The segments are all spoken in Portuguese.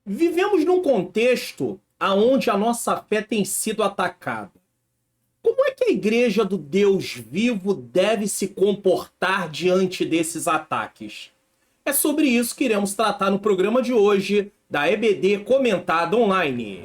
Vivemos num contexto onde a nossa fé tem sido atacada. Como é que a igreja do Deus vivo deve se comportar diante desses ataques? É sobre isso que iremos tratar no programa de hoje da EBD Comentada Online.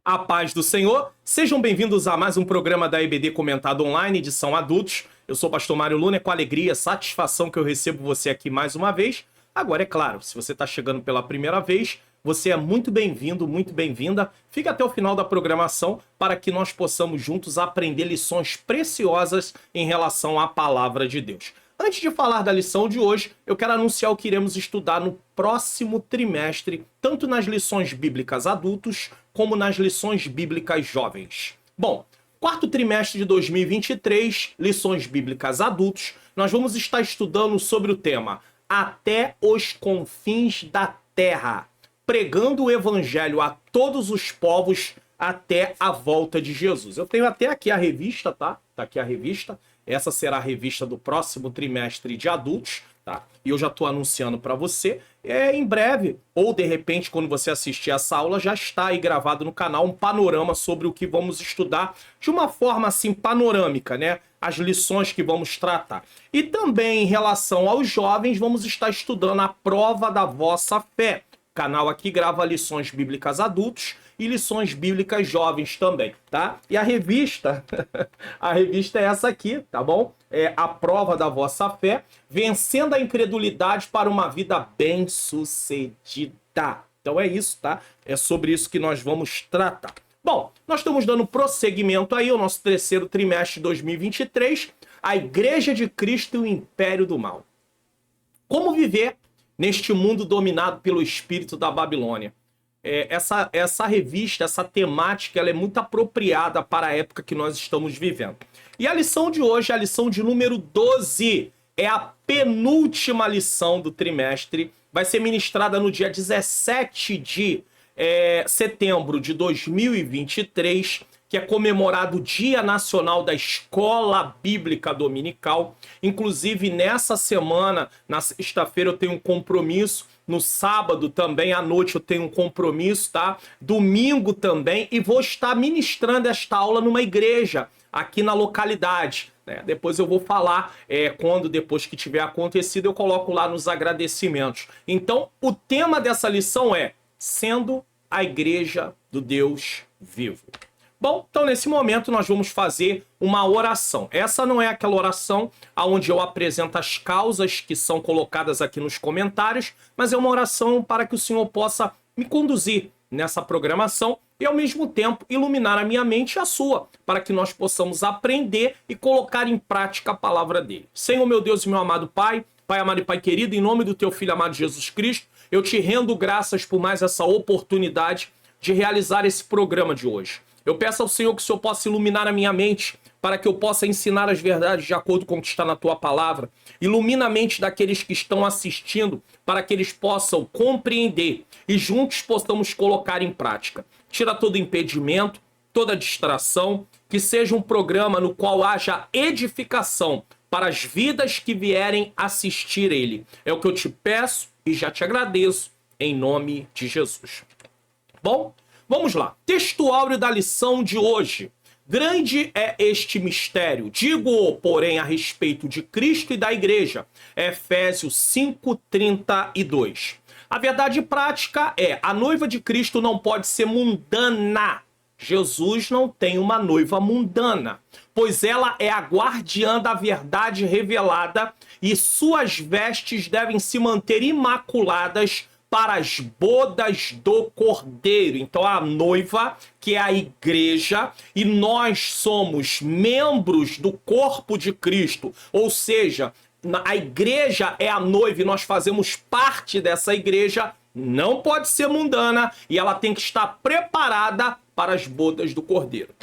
A paz do Senhor, sejam bem-vindos a mais um programa da EBD Comentado Online, edição adultos. Eu sou o pastor Mário Luna, é com alegria, satisfação que eu recebo você aqui mais uma vez. Agora, é claro, se você está chegando pela primeira vez, você é muito bem-vindo, muito bem-vinda. Fica até o final da programação para que nós possamos juntos aprender lições preciosas em relação à palavra de Deus. Antes de falar da lição de hoje, eu quero anunciar o que iremos estudar no próximo trimestre, tanto nas lições bíblicas adultos, como nas lições bíblicas jovens. Bom, quarto trimestre de 2023, lições bíblicas adultos, nós vamos estar estudando sobre o tema Até os confins da terra, pregando o evangelho a todos os povos até a volta de Jesus. Eu tenho até aqui a revista, tá? Tá aqui a revista. Essa será a revista do próximo trimestre de adultos, tá? E eu já estou anunciando para você. Em breve, ou de repente, quando você assistir essa aula, já está aí gravado no canal um panorama sobre o que vamos estudar de uma forma assim panorâmica, né? As lições que vamos tratar. E também em relação aos jovens, vamos estar estudando a prova da vossa fé. O canal aqui grava lições bíblicas adultos e lições bíblicas jovens também, tá? E a revista, a revista é essa aqui, tá bom? É A Prova da Vossa Fé, vencendo a incredulidade para uma vida bem-sucedida. Então é isso, tá? É sobre isso que nós vamos tratar. Bom, nós estamos dando prosseguimento aí ao nosso terceiro trimestre de 2023, a Igreja de Cristo e o Império do Mal. Como viver neste mundo dominado pelo espírito da Babilônia? Essa revista, essa temática, ela é muito apropriada para a época que nós estamos vivendo. E a lição de hoje é a lição de número 12. É a penúltima lição do trimestre. Vai ser ministrada no dia 17 de setembro de 2023, que é comemorado o Dia Nacional da Escola Bíblica Dominical. Inclusive, nessa semana, na sexta-feira, eu tenho um compromisso. No sábado também, à noite, eu tenho um compromisso, tá? Domingo também. E vou estar ministrando esta aula numa igreja aqui na localidade, né? Depois eu vou falar, depois que tiver acontecido, eu coloco lá nos agradecimentos. Então, o tema dessa lição é Sendo a Igreja do Deus Vivo. Bom, então nesse momento nós vamos fazer uma oração. Essa não é aquela oração onde eu apresento as causas que são colocadas aqui nos comentários, mas é uma oração para que o Senhor possa me conduzir nessa programação e ao mesmo tempo iluminar a minha mente e a sua, para que nós possamos aprender e colocar em prática a palavra dele. Senhor, meu Deus e meu amado Pai, Pai amado e Pai querido, em nome do teu Filho amado Jesus Cristo, eu te rendo graças por mais essa oportunidade de realizar esse programa de hoje. Eu peço ao Senhor que o Senhor possa iluminar a minha mente para que eu possa ensinar as verdades de acordo com o que está na tua palavra. Ilumina a mente daqueles que estão assistindo para que eles possam compreender e juntos possamos colocar em prática. Tira todo impedimento, toda distração, que seja um programa no qual haja edificação para as vidas que vierem assistir ele. É o que eu te peço e já te agradeço em nome de Jesus. Bom, vamos lá. Texto áureo da lição de hoje. Grande é este mistério. Digo, porém, a respeito de Cristo e da igreja. Efésios 5:32. A verdade prática é: a noiva de Cristo não pode ser mundana. Jesus não tem uma noiva mundana, pois ela é a guardiã da verdade revelada e suas vestes devem se manter imaculadas para as bodas do Cordeiro. Então a noiva, que é a igreja, e nós somos membros do corpo de Cristo, ou seja, a igreja é a noiva e nós fazemos parte dessa igreja, não pode ser mundana e ela tem que estar preparada para as bodas do Cordeiro.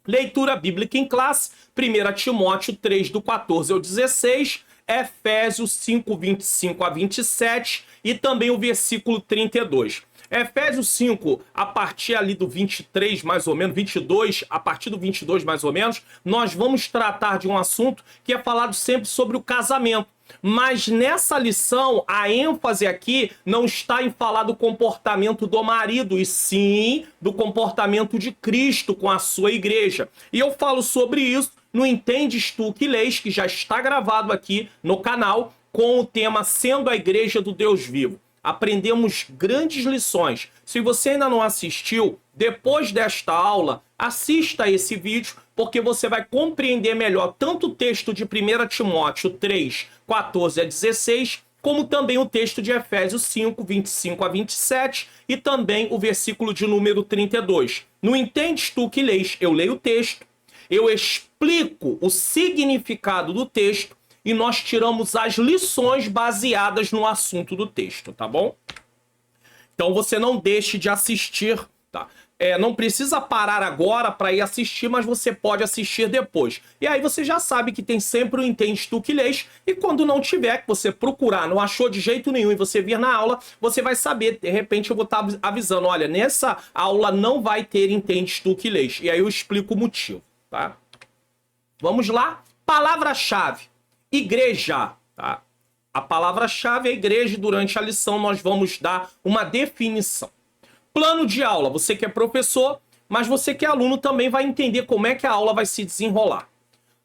Leitura bíblica em classe, 1 Timóteo 3, do 14 ao 16, Efésios 5, 25 a 27 e também o versículo 32. Efésios 5, a partir ali do 23, mais ou menos, 22, a partir do 22, mais ou menos, nós vamos tratar de um assunto que é falado sempre sobre o casamento. Mas nessa lição, a ênfase aqui não está em falar do comportamento do marido, e sim do comportamento de Cristo com a sua igreja. E eu falo sobre isso no Entendes Tu que Lês, que já está gravado aqui no canal, com o tema Sendo a Igreja do Deus Vivo. Aprendemos grandes lições. Se você ainda não assistiu, depois desta aula, assista a esse vídeo, porque você vai compreender melhor tanto o texto de 1 Timóteo 3, 14 a 16, como também o texto de Efésios 5, 25 a 27, e também o versículo de número 32. No Entendes Tu que Lês, eu leio o texto, eu explico o significado do texto, e nós tiramos as lições baseadas no assunto do texto, tá bom? Então você não deixe de assistir, tá? Não precisa parar agora para ir assistir, mas você pode assistir depois. E aí você já sabe que tem sempre o Entende Tu que Lês, e quando não tiver, que você procurar, não achou de jeito nenhum e você vir na aula, você vai saber, de repente eu vou estar avisando, olha, nessa aula não vai ter Entende Tu que Lês. E aí eu explico o motivo, tá? Vamos lá? Palavra-chave. Igreja, tá? A palavra-chave é igreja, e durante a lição nós vamos dar uma definição. Plano de aula, você que é professor, mas você que é aluno também vai entender como é que a aula vai se desenrolar.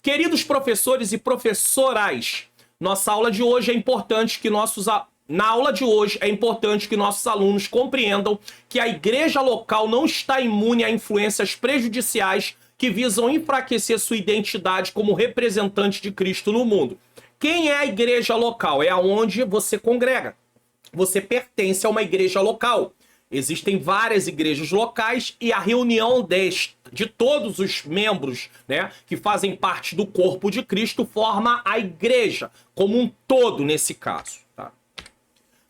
Queridos professores e professorais, nossa aula de hoje é importante que Na aula de hoje é importante que nossos alunos compreendam que a igreja local não está imune a influências prejudiciais que visam enfraquecer sua identidade como representante de Cristo no mundo. Quem é a igreja local? É aonde você congrega. Você pertence a uma igreja local. Existem várias igrejas locais e a reunião de todos os membros, né, que fazem parte do corpo de Cristo forma a igreja como um todo nesse caso. Tá?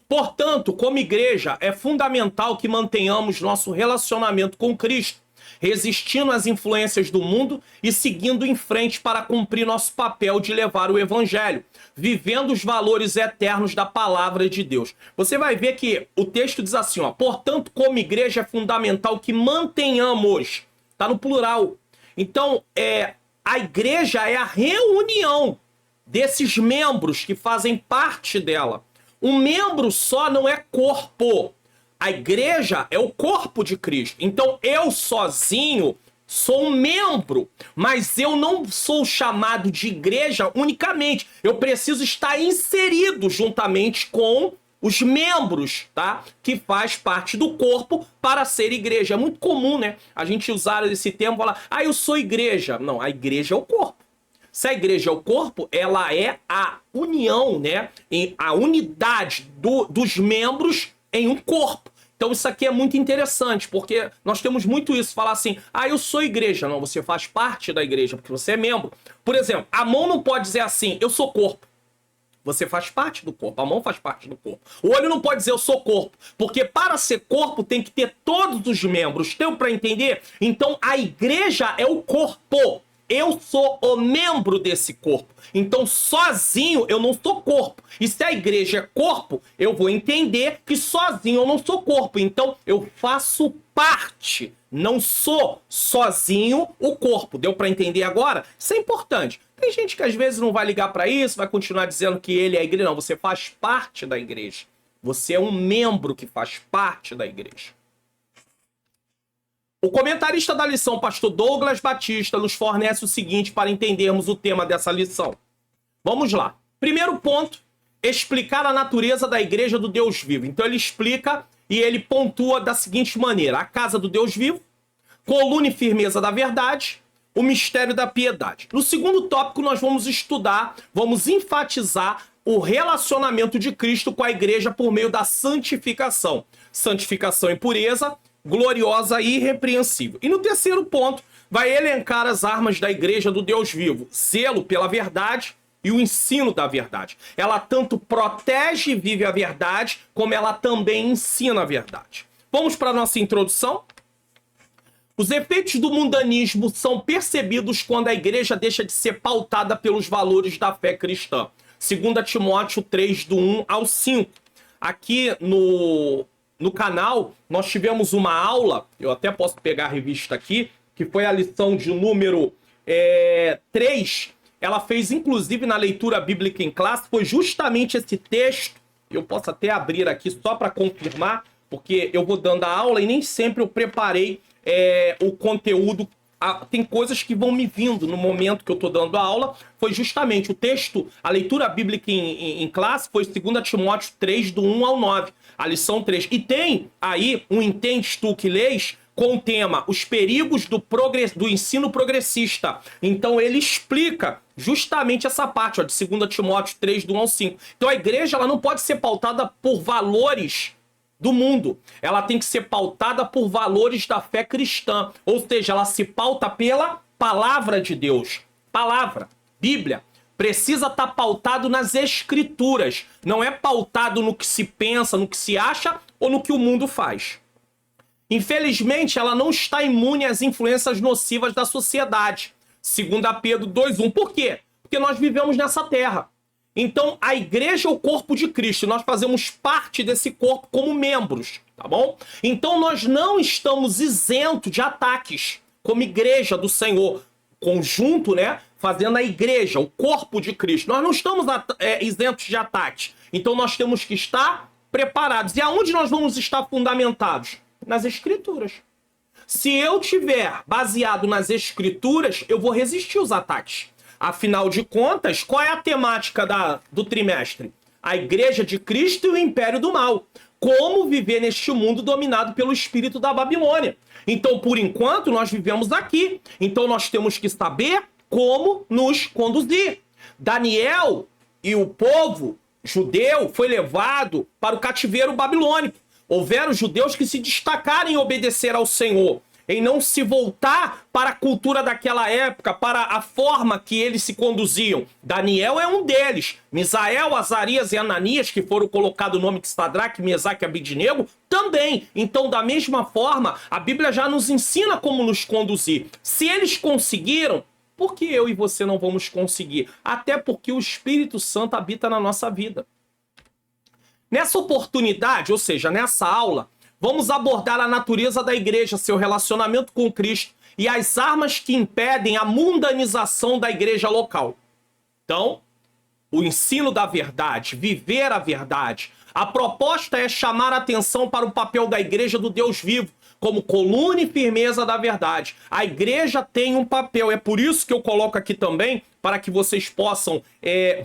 Portanto, como igreja, é fundamental que mantenhamos nosso relacionamento com Cristo, resistindo às influências do mundo e seguindo em frente para cumprir nosso papel de levar o evangelho, vivendo os valores eternos da palavra de Deus. Você vai ver que o texto diz assim, ó, portanto, como igreja é fundamental que mantenhamos, tá no plural. Então, a igreja é a reunião desses membros que fazem parte dela. Um membro só não é corpo. A igreja é o corpo de Cristo. Então, eu sozinho sou um membro, mas eu não sou chamado de igreja unicamente. Eu preciso estar inserido juntamente com os membros, tá? Que faz parte do corpo para ser igreja. É muito comum, né? A gente usar esse termo e falar, eu sou igreja. Não, a igreja é o corpo. Se a igreja é o corpo, ela é a união, né? A unidade dos membros em um corpo. Então isso aqui é muito interessante, porque nós temos muito isso, falar assim, eu sou igreja. Não, você faz parte da igreja, porque você é membro. Por exemplo, a mão não pode dizer assim, eu sou corpo. Você faz parte do corpo, a mão faz parte do corpo. O olho não pode dizer eu sou corpo, porque para ser corpo tem que ter todos os membros. Deu para entender? Então a igreja é o corpo. Eu sou o membro desse corpo. Então, sozinho, eu não sou corpo. E se a igreja é corpo, eu vou entender que sozinho eu não sou corpo. Então, eu faço parte. Não sou sozinho o corpo. Deu para entender agora? Isso é importante. Tem gente que às vezes não vai ligar para isso, vai continuar dizendo que ele é a igreja. Não, você faz parte da igreja. Você é um membro que faz parte da igreja. O comentarista da lição, pastor Douglas Batista, nos fornece o seguinte para entendermos o tema dessa lição. Vamos lá. Primeiro ponto, explicar a natureza da igreja do Deus vivo. Então ele explica e ele pontua da seguinte maneira. A casa do Deus vivo, coluna e firmeza da verdade, o mistério da piedade. No segundo tópico nós vamos estudar, vamos enfatizar o relacionamento de Cristo com a igreja por meio da santificação. Santificação e pureza, gloriosa e irrepreensível. E no terceiro ponto, vai elencar as armas da igreja do Deus vivo. Zelo pela verdade e o ensino da verdade. Ela tanto protege e vive a verdade, como ela também ensina a verdade. Vamos para a nossa introdução? Os efeitos do mundanismo são percebidos quando a igreja deixa de ser pautada pelos valores da fé cristã. 2 Timóteo 3, do 1 ao 5. Aqui no no canal, nós tivemos uma aula, eu até posso pegar a revista aqui, que foi a lição de número 3. Ela fez, inclusive, na leitura bíblica em classe, foi justamente esse texto. Eu posso até abrir aqui só para confirmar, porque eu vou dando a aula e nem sempre eu preparei o conteúdo. Tem coisas que vão me vindo no momento que eu estou dando a aula. Foi justamente o texto, a leitura bíblica em classe foi 2 Timóteo 3, do 1 ao 9, a lição 3. E tem aí um Entendes Tu que Lês com o tema Os Perigos do Ensino Progressista. Então ele explica justamente essa parte, ó, de 2 Timóteo 3, do 1 ao 5. Então a igreja ela não pode ser pautada por valores do mundo. Ela tem que ser pautada por valores da fé cristã. Ou seja, ela se pauta pela palavra de Deus. Palavra, Bíblia. Precisa estar pautado nas escrituras. Não é pautado no que se pensa, no que se acha ou no que o mundo faz. Infelizmente, ela não está imune às influências nocivas da sociedade. 2 Pedro 2:1. Por quê? Porque nós vivemos nessa terra. Então, a igreja é o corpo de Cristo. Nós fazemos parte desse corpo como membros, tá bom? Então, nós não estamos isentos de ataques como igreja do Senhor. Conjunto, né? Fazendo a igreja, o corpo de Cristo. Nós não estamos isentos de ataques. Então, nós temos que estar preparados. E aonde nós vamos estar fundamentados? Nas Escrituras. Se eu tiver baseado nas Escrituras, eu vou resistir aos ataques. Afinal de contas, qual é a temática do trimestre? A Igreja de Cristo e o Império do Mal. Como viver neste mundo dominado pelo espírito da Babilônia. Então, por enquanto, nós vivemos aqui. Então, nós temos que saber como nos conduzir. Daniel e o povo judeu foi levado para o cativeiro babilônico. Houveram judeus que se destacaram em obedecer ao Senhor, em não se voltar para a cultura daquela época, para a forma que eles se conduziam. Daniel é um deles. Misael, Azarias e Ananias, que foram colocados o nome de Sadraque, Mesaque e Abidnego, também. Então, da mesma forma, a Bíblia já nos ensina como nos conduzir. Se eles conseguiram, por que eu e você não vamos conseguir? Até porque o Espírito Santo habita na nossa vida. Nessa oportunidade, ou seja, nessa aula, vamos abordar a natureza da igreja, seu relacionamento com Cristo e as armas que impedem a mundanização da igreja local. Então, o ensino da verdade, viver a verdade. A proposta é chamar a atenção para o papel da igreja do Deus vivo, como coluna e firmeza da verdade. A igreja tem um papel, é por isso que eu coloco aqui também, para que vocês possam,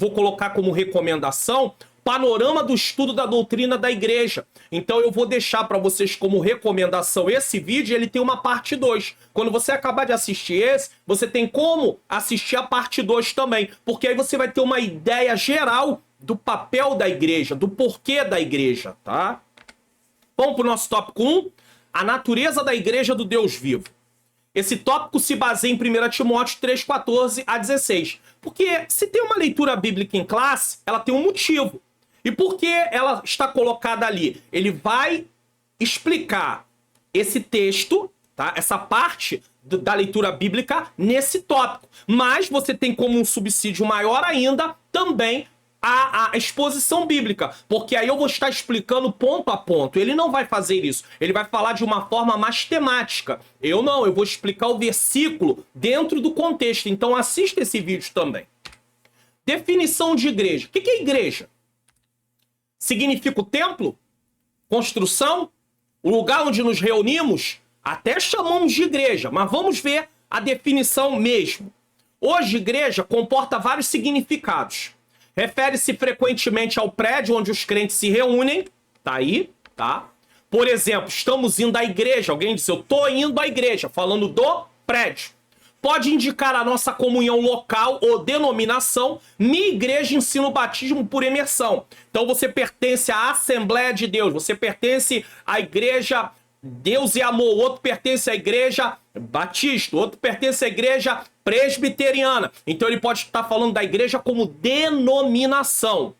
vou colocar como recomendação, panorama do estudo da doutrina da igreja. Então eu vou deixar para vocês como recomendação esse vídeo, ele tem uma parte 2. Quando você acabar de assistir esse, você tem como assistir a parte 2 também, porque aí você vai ter uma ideia geral do papel da igreja, do porquê da igreja, tá? Vamos para o nosso tópico 1, a natureza da igreja do Deus vivo. Esse tópico se baseia em 1 Timóteo 3, 14 a 16. Porque se tem uma leitura bíblica em classe, ela tem um motivo. E por que ela está colocada ali? Ele vai explicar esse texto, tá? Essa parte da leitura bíblica nesse tópico. Mas você tem como um subsídio maior ainda também a exposição bíblica. Porque aí eu vou estar explicando ponto a ponto. Ele não vai fazer isso. Ele vai falar de uma forma mais temática. Eu não, eu vou explicar o versículo dentro do contexto. Então assista esse vídeo também. Definição de igreja. O que é igreja? Significa o templo, construção, o lugar onde nos reunimos, até chamamos de igreja, mas vamos ver a definição mesmo. Hoje, igreja comporta vários significados. Refere-se frequentemente ao prédio onde os crentes se reúnem, tá aí, tá? Por exemplo, estamos indo à igreja, alguém disse, eu tô indo à igreja, falando do prédio. Pode indicar a nossa comunhão local ou denominação. Minha igreja ensina o batismo por imersão. Então você pertence à Assembleia de Deus, você pertence à igreja Deus e Amor, outro pertence à igreja Batista, outro pertence à igreja Presbiteriana. Então ele pode estar falando da igreja como denominação.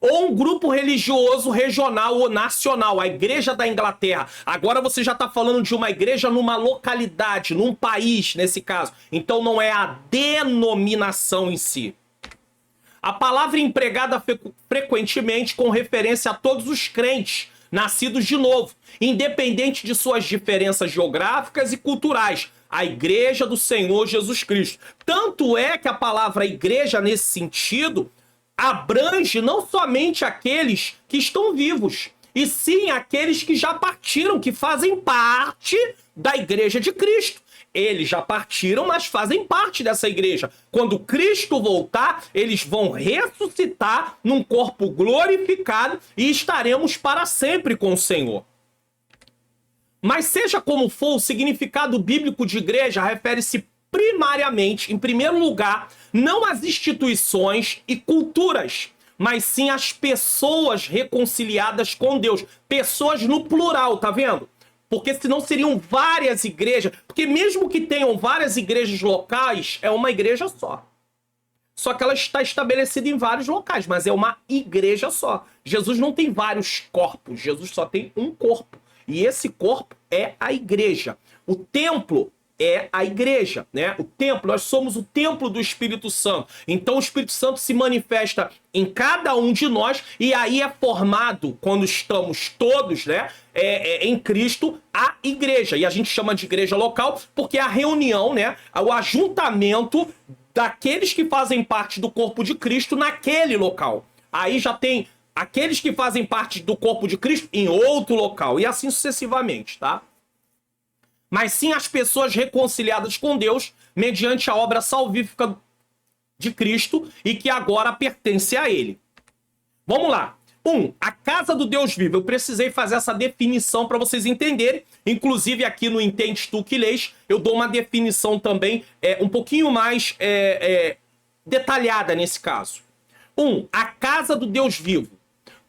Ou um grupo religioso regional ou nacional, a igreja da Inglaterra. Agora você já está falando de uma igreja numa localidade, num país, nesse caso. Então não é a denominação em si. A palavra empregada frequentemente com referência a todos os crentes, nascidos de novo, independente de suas diferenças geográficas e culturais. A igreja do Senhor Jesus Cristo. Tanto é que a palavra igreja, nesse sentido, abrange não somente aqueles que estão vivos, e sim aqueles que já partiram, que fazem parte da igreja de Cristo. Eles já partiram, mas fazem parte dessa igreja. Quando Cristo voltar, eles vão ressuscitar num corpo glorificado e estaremos para sempre com o Senhor. Mas seja como for, o significado bíblico de igreja refere-se primariamente, em primeiro lugar, não às instituições e culturas, mas sim às pessoas reconciliadas com Deus. Pessoas no plural, tá vendo? Porque senão seriam várias igrejas. Porque mesmo que tenham várias igrejas locais, é uma igreja só. Só que ela está estabelecida em vários locais, mas é uma igreja só. Jesus não tem vários corpos, Jesus só tem um corpo. E esse corpo é a igreja. O templo é a igreja, né? O templo, nós somos o templo do Espírito Santo. Então o Espírito Santo se manifesta em cada um de nós e aí é formado, quando estamos todos, né, em Cristo, a igreja. E a gente chama de igreja local porque é a reunião, né, o ajuntamento daqueles que fazem parte do corpo de Cristo naquele local. Aí já tem aqueles que fazem parte do corpo de Cristo em outro local, e assim sucessivamente, tá? Mas sim as pessoas reconciliadas com Deus mediante a obra salvífica de Cristo e que agora pertence a Ele. Vamos lá. A casa do Deus vivo. Eu precisei fazer essa definição para vocês entenderem. Inclusive aqui no Entendes Tu que Lês, eu dou uma definição também um pouquinho mais detalhada nesse caso. A casa do Deus vivo.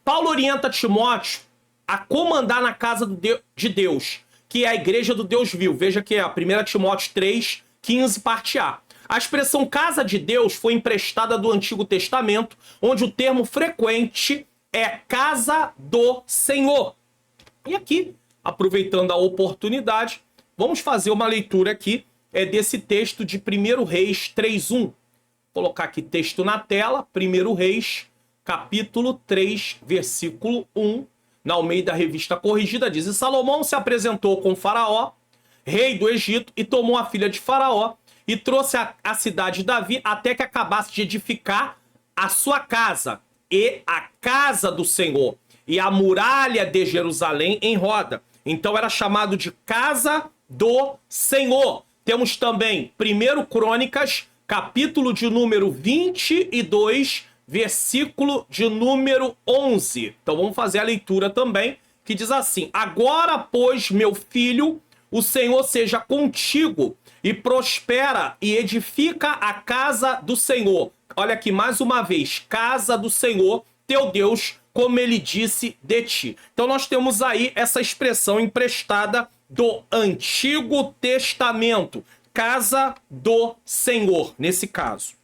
Paulo orienta Timóteo a comandar na casa de Deus, que é a igreja do Deus vivo. Veja que é a 1 Timóteo 3, 15, parte A. A expressão casa de Deus foi emprestada do Antigo Testamento, onde o termo frequente é casa do Senhor. E aqui, aproveitando a oportunidade, vamos fazer uma leitura aqui desse texto de 1 Reis 3:1. Vou colocar aqui texto na tela, 1 Reis, capítulo 3, versículo 1. Na Almeida Revista Corrigida diz: E Salomão se apresentou com Faraó, rei do Egito, e tomou a filha de Faraó, e trouxe a cidade de Davi até que acabasse de edificar a sua casa, e a casa do Senhor, e a muralha de Jerusalém em roda. Então era chamado de casa do Senhor. Temos também 1 Crônicas, capítulo de número 22, versículo de número 11. Então vamos fazer a leitura também, que diz assim: Agora, pois, meu filho, o Senhor seja contigo, e prospera e edifica a casa do Senhor. Olha aqui mais uma vez, casa do Senhor, teu Deus, como ele disse de ti. Então nós temos aí essa expressão emprestada do Antigo Testamento, casa do Senhor, nesse caso.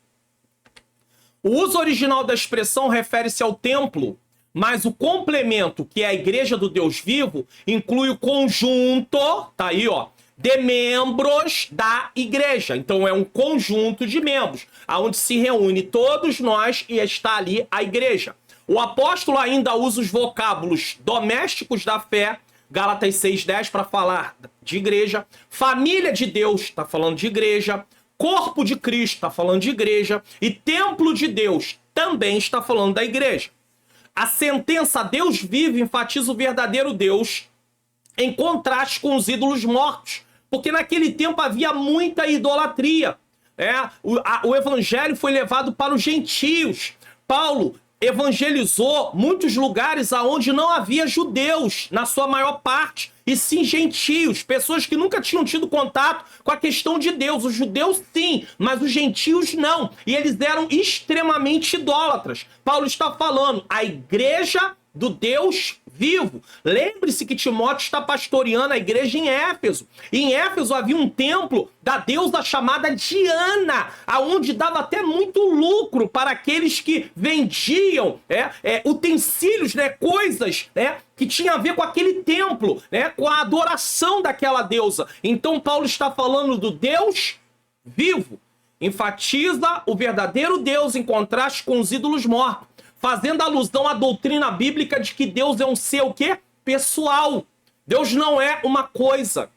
O uso original da expressão refere-se ao templo, mas o complemento, que é a igreja do Deus vivo, inclui o conjunto, tá aí, ó, de membros da igreja. Então é um conjunto de membros, aonde se reúne todos nós e está ali a igreja. O apóstolo ainda usa os vocábulos domésticos da fé, Gálatas 6:10, para falar de igreja, família de Deus, está falando de igreja, corpo de Cristo, está falando de igreja, e templo de Deus, também está falando da igreja. A sentença Deus vive enfatiza o verdadeiro Deus, em contraste com os ídolos mortos, porque naquele tempo havia muita idolatria. O evangelho foi levado para os gentios. Paulo evangelizou muitos lugares aonde não havia judeus, na sua maior parte, e sim gentios, pessoas que nunca tinham tido contato com a questão de Deus. Os judeus sim, mas os gentios não, e eles eram extremamente idólatras. Paulo está falando, a igreja do Deus vivo. Lembre-se que Timóteo está pastoreando a igreja em Éfeso. E em Éfeso havia um templo da deusa chamada Diana, aonde dava até muito lucro para aqueles que vendiam utensílios, coisas, que tinha a ver com aquele templo, com a adoração daquela deusa. Então Paulo está falando do Deus vivo. Enfatiza o verdadeiro Deus em contraste com os ídolos mortos, fazendo alusão à doutrina bíblica de que Deus é um ser o quê? pessoal. Deus não é uma coisa.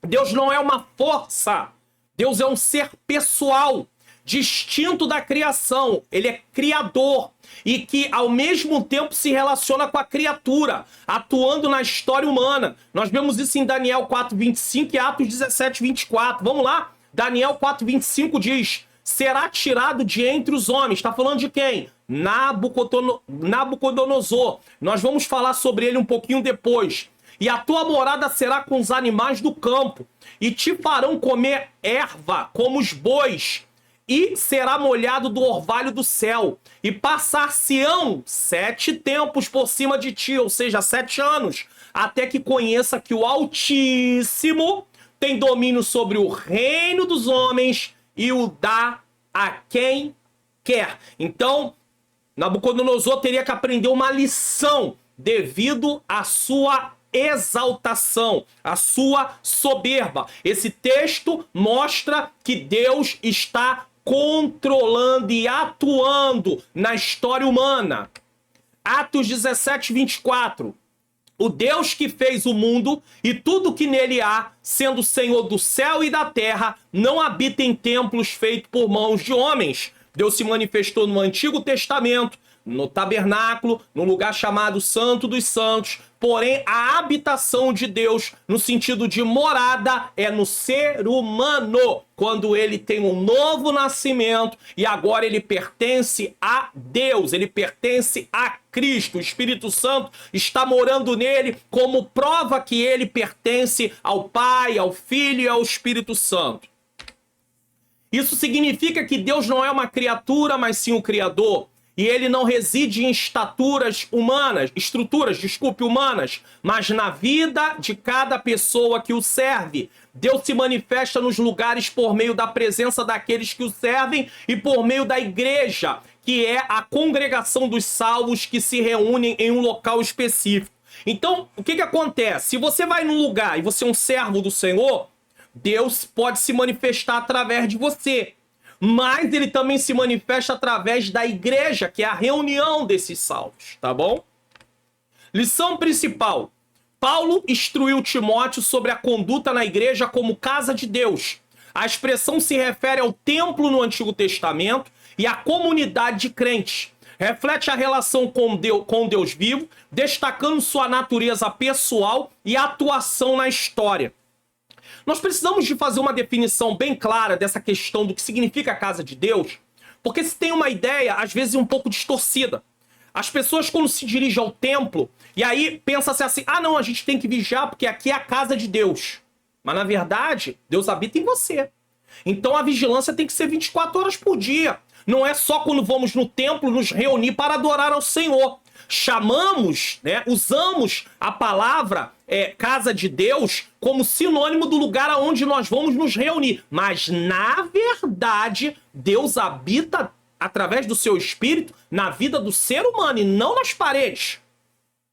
Deus não é uma força. Deus é um ser pessoal, distinto da criação. Ele é criador e que, ao mesmo tempo, se relaciona com a criatura, atuando na história humana. Nós vemos isso em Daniel 4:25 e Atos 17:24. Vamos lá? Daniel 4:25 diz: será tirado de entre os homens. Está falando de quem? Nabucodonosor. Nós vamos falar sobre ele um pouquinho depois. E a tua morada será com os animais do campo, e te farão comer erva como os bois, e será molhado do orvalho do céu, e passar-se-ão 7 tempos por cima de ti, ou seja, 7 anos, até que conheça que o Altíssimo tem domínio sobre o reino dos homens e o dá a quem quer. Então, Nabucodonosor teria que aprender uma lição devido à sua exaltação, a sua soberba. Esse texto mostra que Deus está controlando e atuando na história humana. Atos 17:24. O Deus que fez o mundo e tudo que nele há, sendo Senhor do céu e da terra, não habita em templos feitos por mãos de homens. Deus se manifestou no Antigo Testamento, no tabernáculo, no lugar chamado Santo dos Santos. Porém, a habitação de Deus, no sentido de morada, é no ser humano, quando ele tem um novo nascimento e agora ele pertence a Deus, ele pertence a Cristo. O Espírito Santo está morando nele como prova que ele pertence ao Pai, ao Filho e ao Espírito Santo. Isso significa que Deus não é uma criatura, mas sim o Criador. E ele não reside em estruturas humanas, mas na vida de cada pessoa que o serve. Deus se manifesta nos lugares por meio da presença daqueles que o servem e por meio da igreja, que é a congregação dos salvos que se reúnem em um local específico. Então, o que acontece? Se você vai num lugar e você é um servo do Senhor, Deus pode se manifestar através de você. Mas ele também se manifesta através da igreja, que é a reunião desses salvos, tá bom? Lição principal. Paulo instruiu Timóteo sobre a conduta na igreja como casa de Deus. A expressão se refere ao templo no Antigo Testamento e à comunidade de crentes. Reflete a relação com Deus vivo, destacando sua natureza pessoal e atuação na história. Nós precisamos de fazer uma definição bem clara dessa questão do que significa a casa de Deus, porque se tem uma ideia, às vezes, um pouco distorcida. As pessoas, quando se dirigem ao templo, e aí pensa-se assim, não, a gente tem que vigiar porque aqui é a casa de Deus. Mas, na verdade, Deus habita em você. Então, a vigilância tem que ser 24 horas por dia. Não é só quando vamos no templo nos reunir para adorar ao Senhor. Chamamos, usamos a palavra casa de Deus como sinônimo do lugar aonde nós vamos nos reunir. Mas, na verdade, Deus habita através do seu Espírito na vida do ser humano e não nas paredes.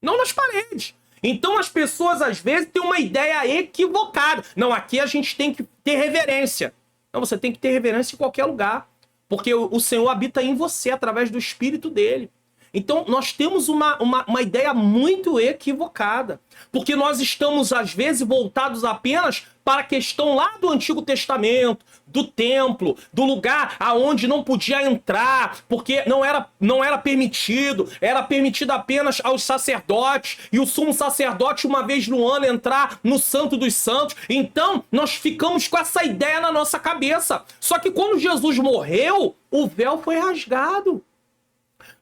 Não nas paredes. Então as pessoas às vezes têm uma ideia equivocada. Não, aqui a gente tem que ter reverência. Não, você tem que ter reverência em qualquer lugar. Porque o Senhor habita em você através do Espírito dele. Então, nós temos uma ideia muito equivocada. Porque nós estamos, às vezes, voltados apenas para a questão lá do Antigo Testamento, do templo, do lugar aonde não podia entrar, porque não era permitido, era permitido apenas aos sacerdotes, e o sumo sacerdote, uma vez no ano, entrar no Santo dos Santos. Então, nós ficamos com essa ideia na nossa cabeça. Só que quando Jesus morreu, o véu foi rasgado.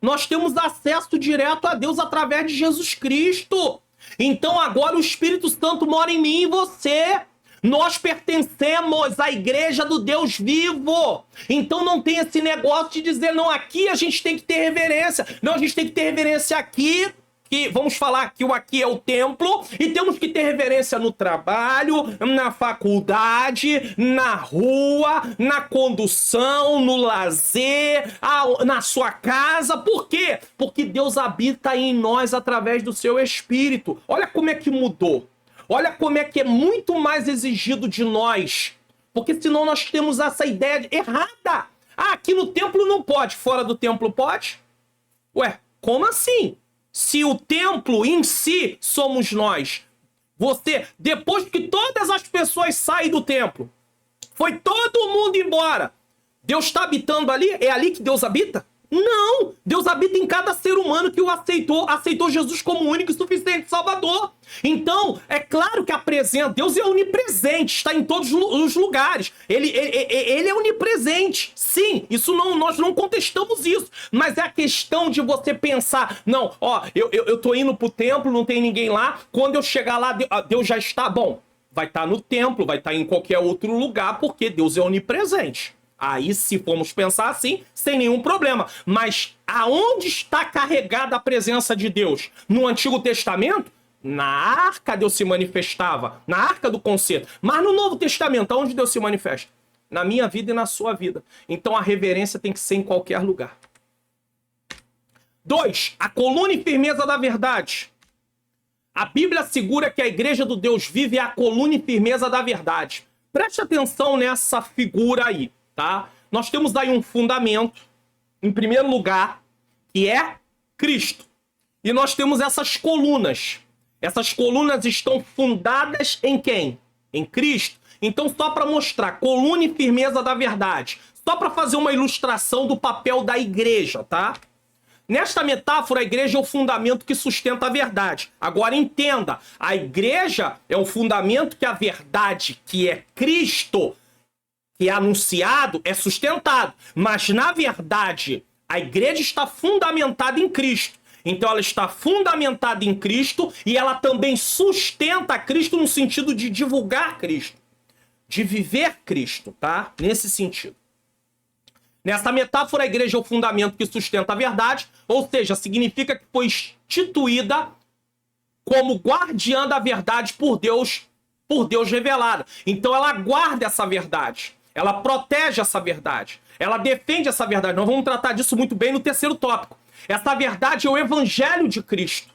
Nós temos acesso direto a Deus através de Jesus Cristo. Então agora o Espírito Santo mora em mim e você. Nós pertencemos à igreja do Deus vivo. Então não tem esse negócio de dizer, não, aqui a gente tem que ter reverência. Não, a gente tem que ter reverência aqui. Que vamos falar que o aqui é o templo, e temos que ter reverência no trabalho, na faculdade, na rua, na condução, no lazer, na sua casa. Por quê? Porque Deus habita em nós através do seu Espírito. Olha como é que mudou. Olha como é que é muito mais exigido de nós. Porque senão nós temos essa ideia errada. Aqui no templo não pode, fora do templo pode? Ué, como assim? Se o templo em si somos nós. Você, depois que todas as pessoas saem do templo, foi todo mundo embora, Deus está habitando ali? É ali que Deus habita? Não! Deus habita em cada ser humano que o aceitou Jesus como único e suficiente Salvador. Então, é claro que a presença, Deus é onipresente, está em todos os lugares. Ele é onipresente. Sim, isso não, nós não contestamos isso. Mas é a questão de você pensar, não, ó, eu tô indo pro templo, não tem ninguém lá, quando eu chegar lá, Deus já está, bom, vai estar no templo, vai estar em qualquer outro lugar, porque Deus é onipresente. Aí, se formos pensar assim, sem nenhum problema. Mas aonde está carregada a presença de Deus? No Antigo Testamento? Na Arca Deus se manifestava, na Arca do Concerto. Mas no Novo Testamento, aonde Deus se manifesta? Na minha vida e na sua vida. Então a reverência tem que ser em qualquer lugar. 2. A coluna e firmeza da verdade. A Bíblia assegura que a igreja do Deus vivo é a coluna e firmeza da verdade. Preste atenção nessa figura aí. Tá? Nós temos aí um fundamento, em primeiro lugar, que é Cristo. E nós temos essas colunas. Essas colunas estão fundadas em quem? Em Cristo. Então, só para mostrar, coluna e firmeza da verdade. Só para fazer uma ilustração do papel da igreja, tá? Nesta metáfora, a igreja é o fundamento que sustenta a verdade. Agora entenda, a igreja é o fundamento que a verdade, que é Cristo, que é anunciado, é sustentado. Mas, na verdade, a igreja está fundamentada em Cristo. Então, ela está fundamentada em Cristo e ela também sustenta Cristo no sentido de divulgar Cristo. De viver Cristo, tá? Nesse sentido. Nessa metáfora, a igreja é o fundamento que sustenta a verdade, ou seja, significa que foi instituída como guardiã da verdade por Deus revelada. Então, ela guarda essa verdade. Ela protege essa verdade. Ela defende essa verdade. Nós vamos tratar disso muito bem no terceiro tópico. Essa verdade é o evangelho de Cristo.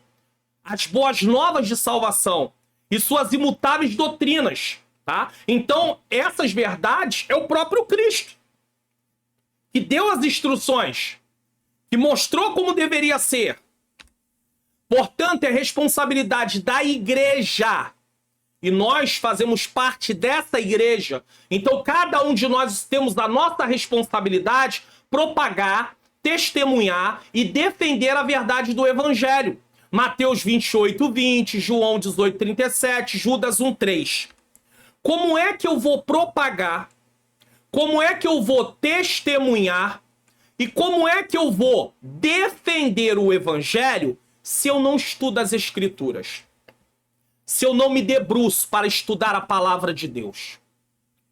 As boas novas de salvação. E suas imutáveis doutrinas. Tá? Então, essas verdades é o próprio Cristo. Que deu as instruções. Que mostrou como deveria ser. Portanto, é responsabilidade da igreja. E nós fazemos parte dessa igreja. Então, cada um de nós temos a nossa responsabilidade propagar, testemunhar e defender a verdade do evangelho. Mateus 28:20, João 18:37, Judas 1:3. Como é que eu vou propagar? Como é que eu vou testemunhar? E como é que eu vou defender o evangelho se eu não estudo as escrituras? Se eu não me debruço para estudar a palavra de Deus?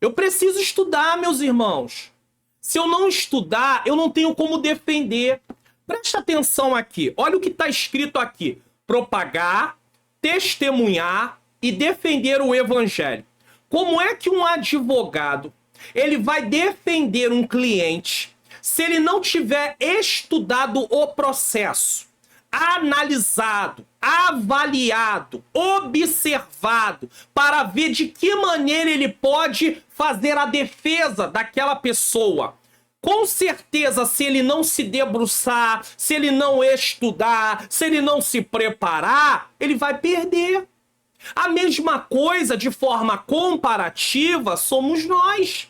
Eu preciso estudar, meus irmãos. Se eu não estudar, eu não tenho como defender. Presta atenção aqui. Olha o que está escrito aqui. Propagar, testemunhar e defender o evangelho. Como é que um advogado ele vai defender um cliente se ele não tiver estudado o processo? Analisado, avaliado, observado, para ver de que maneira ele pode fazer a defesa daquela pessoa. Com certeza, se ele não se debruçar, se ele não estudar, se ele não se preparar, ele vai perder. A mesma coisa, de forma comparativa, somos nós.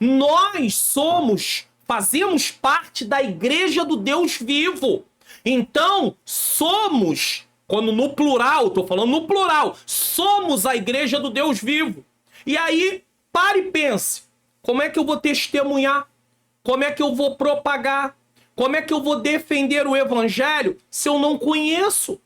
Nós fazemos parte da igreja do Deus vivo. Então, somos, quando no plural, estou falando no plural, somos a igreja do Deus vivo. E aí, pare e pense, como é que eu vou testemunhar? Como é que eu vou propagar? Como é que eu vou defender o evangelho se eu não conheço?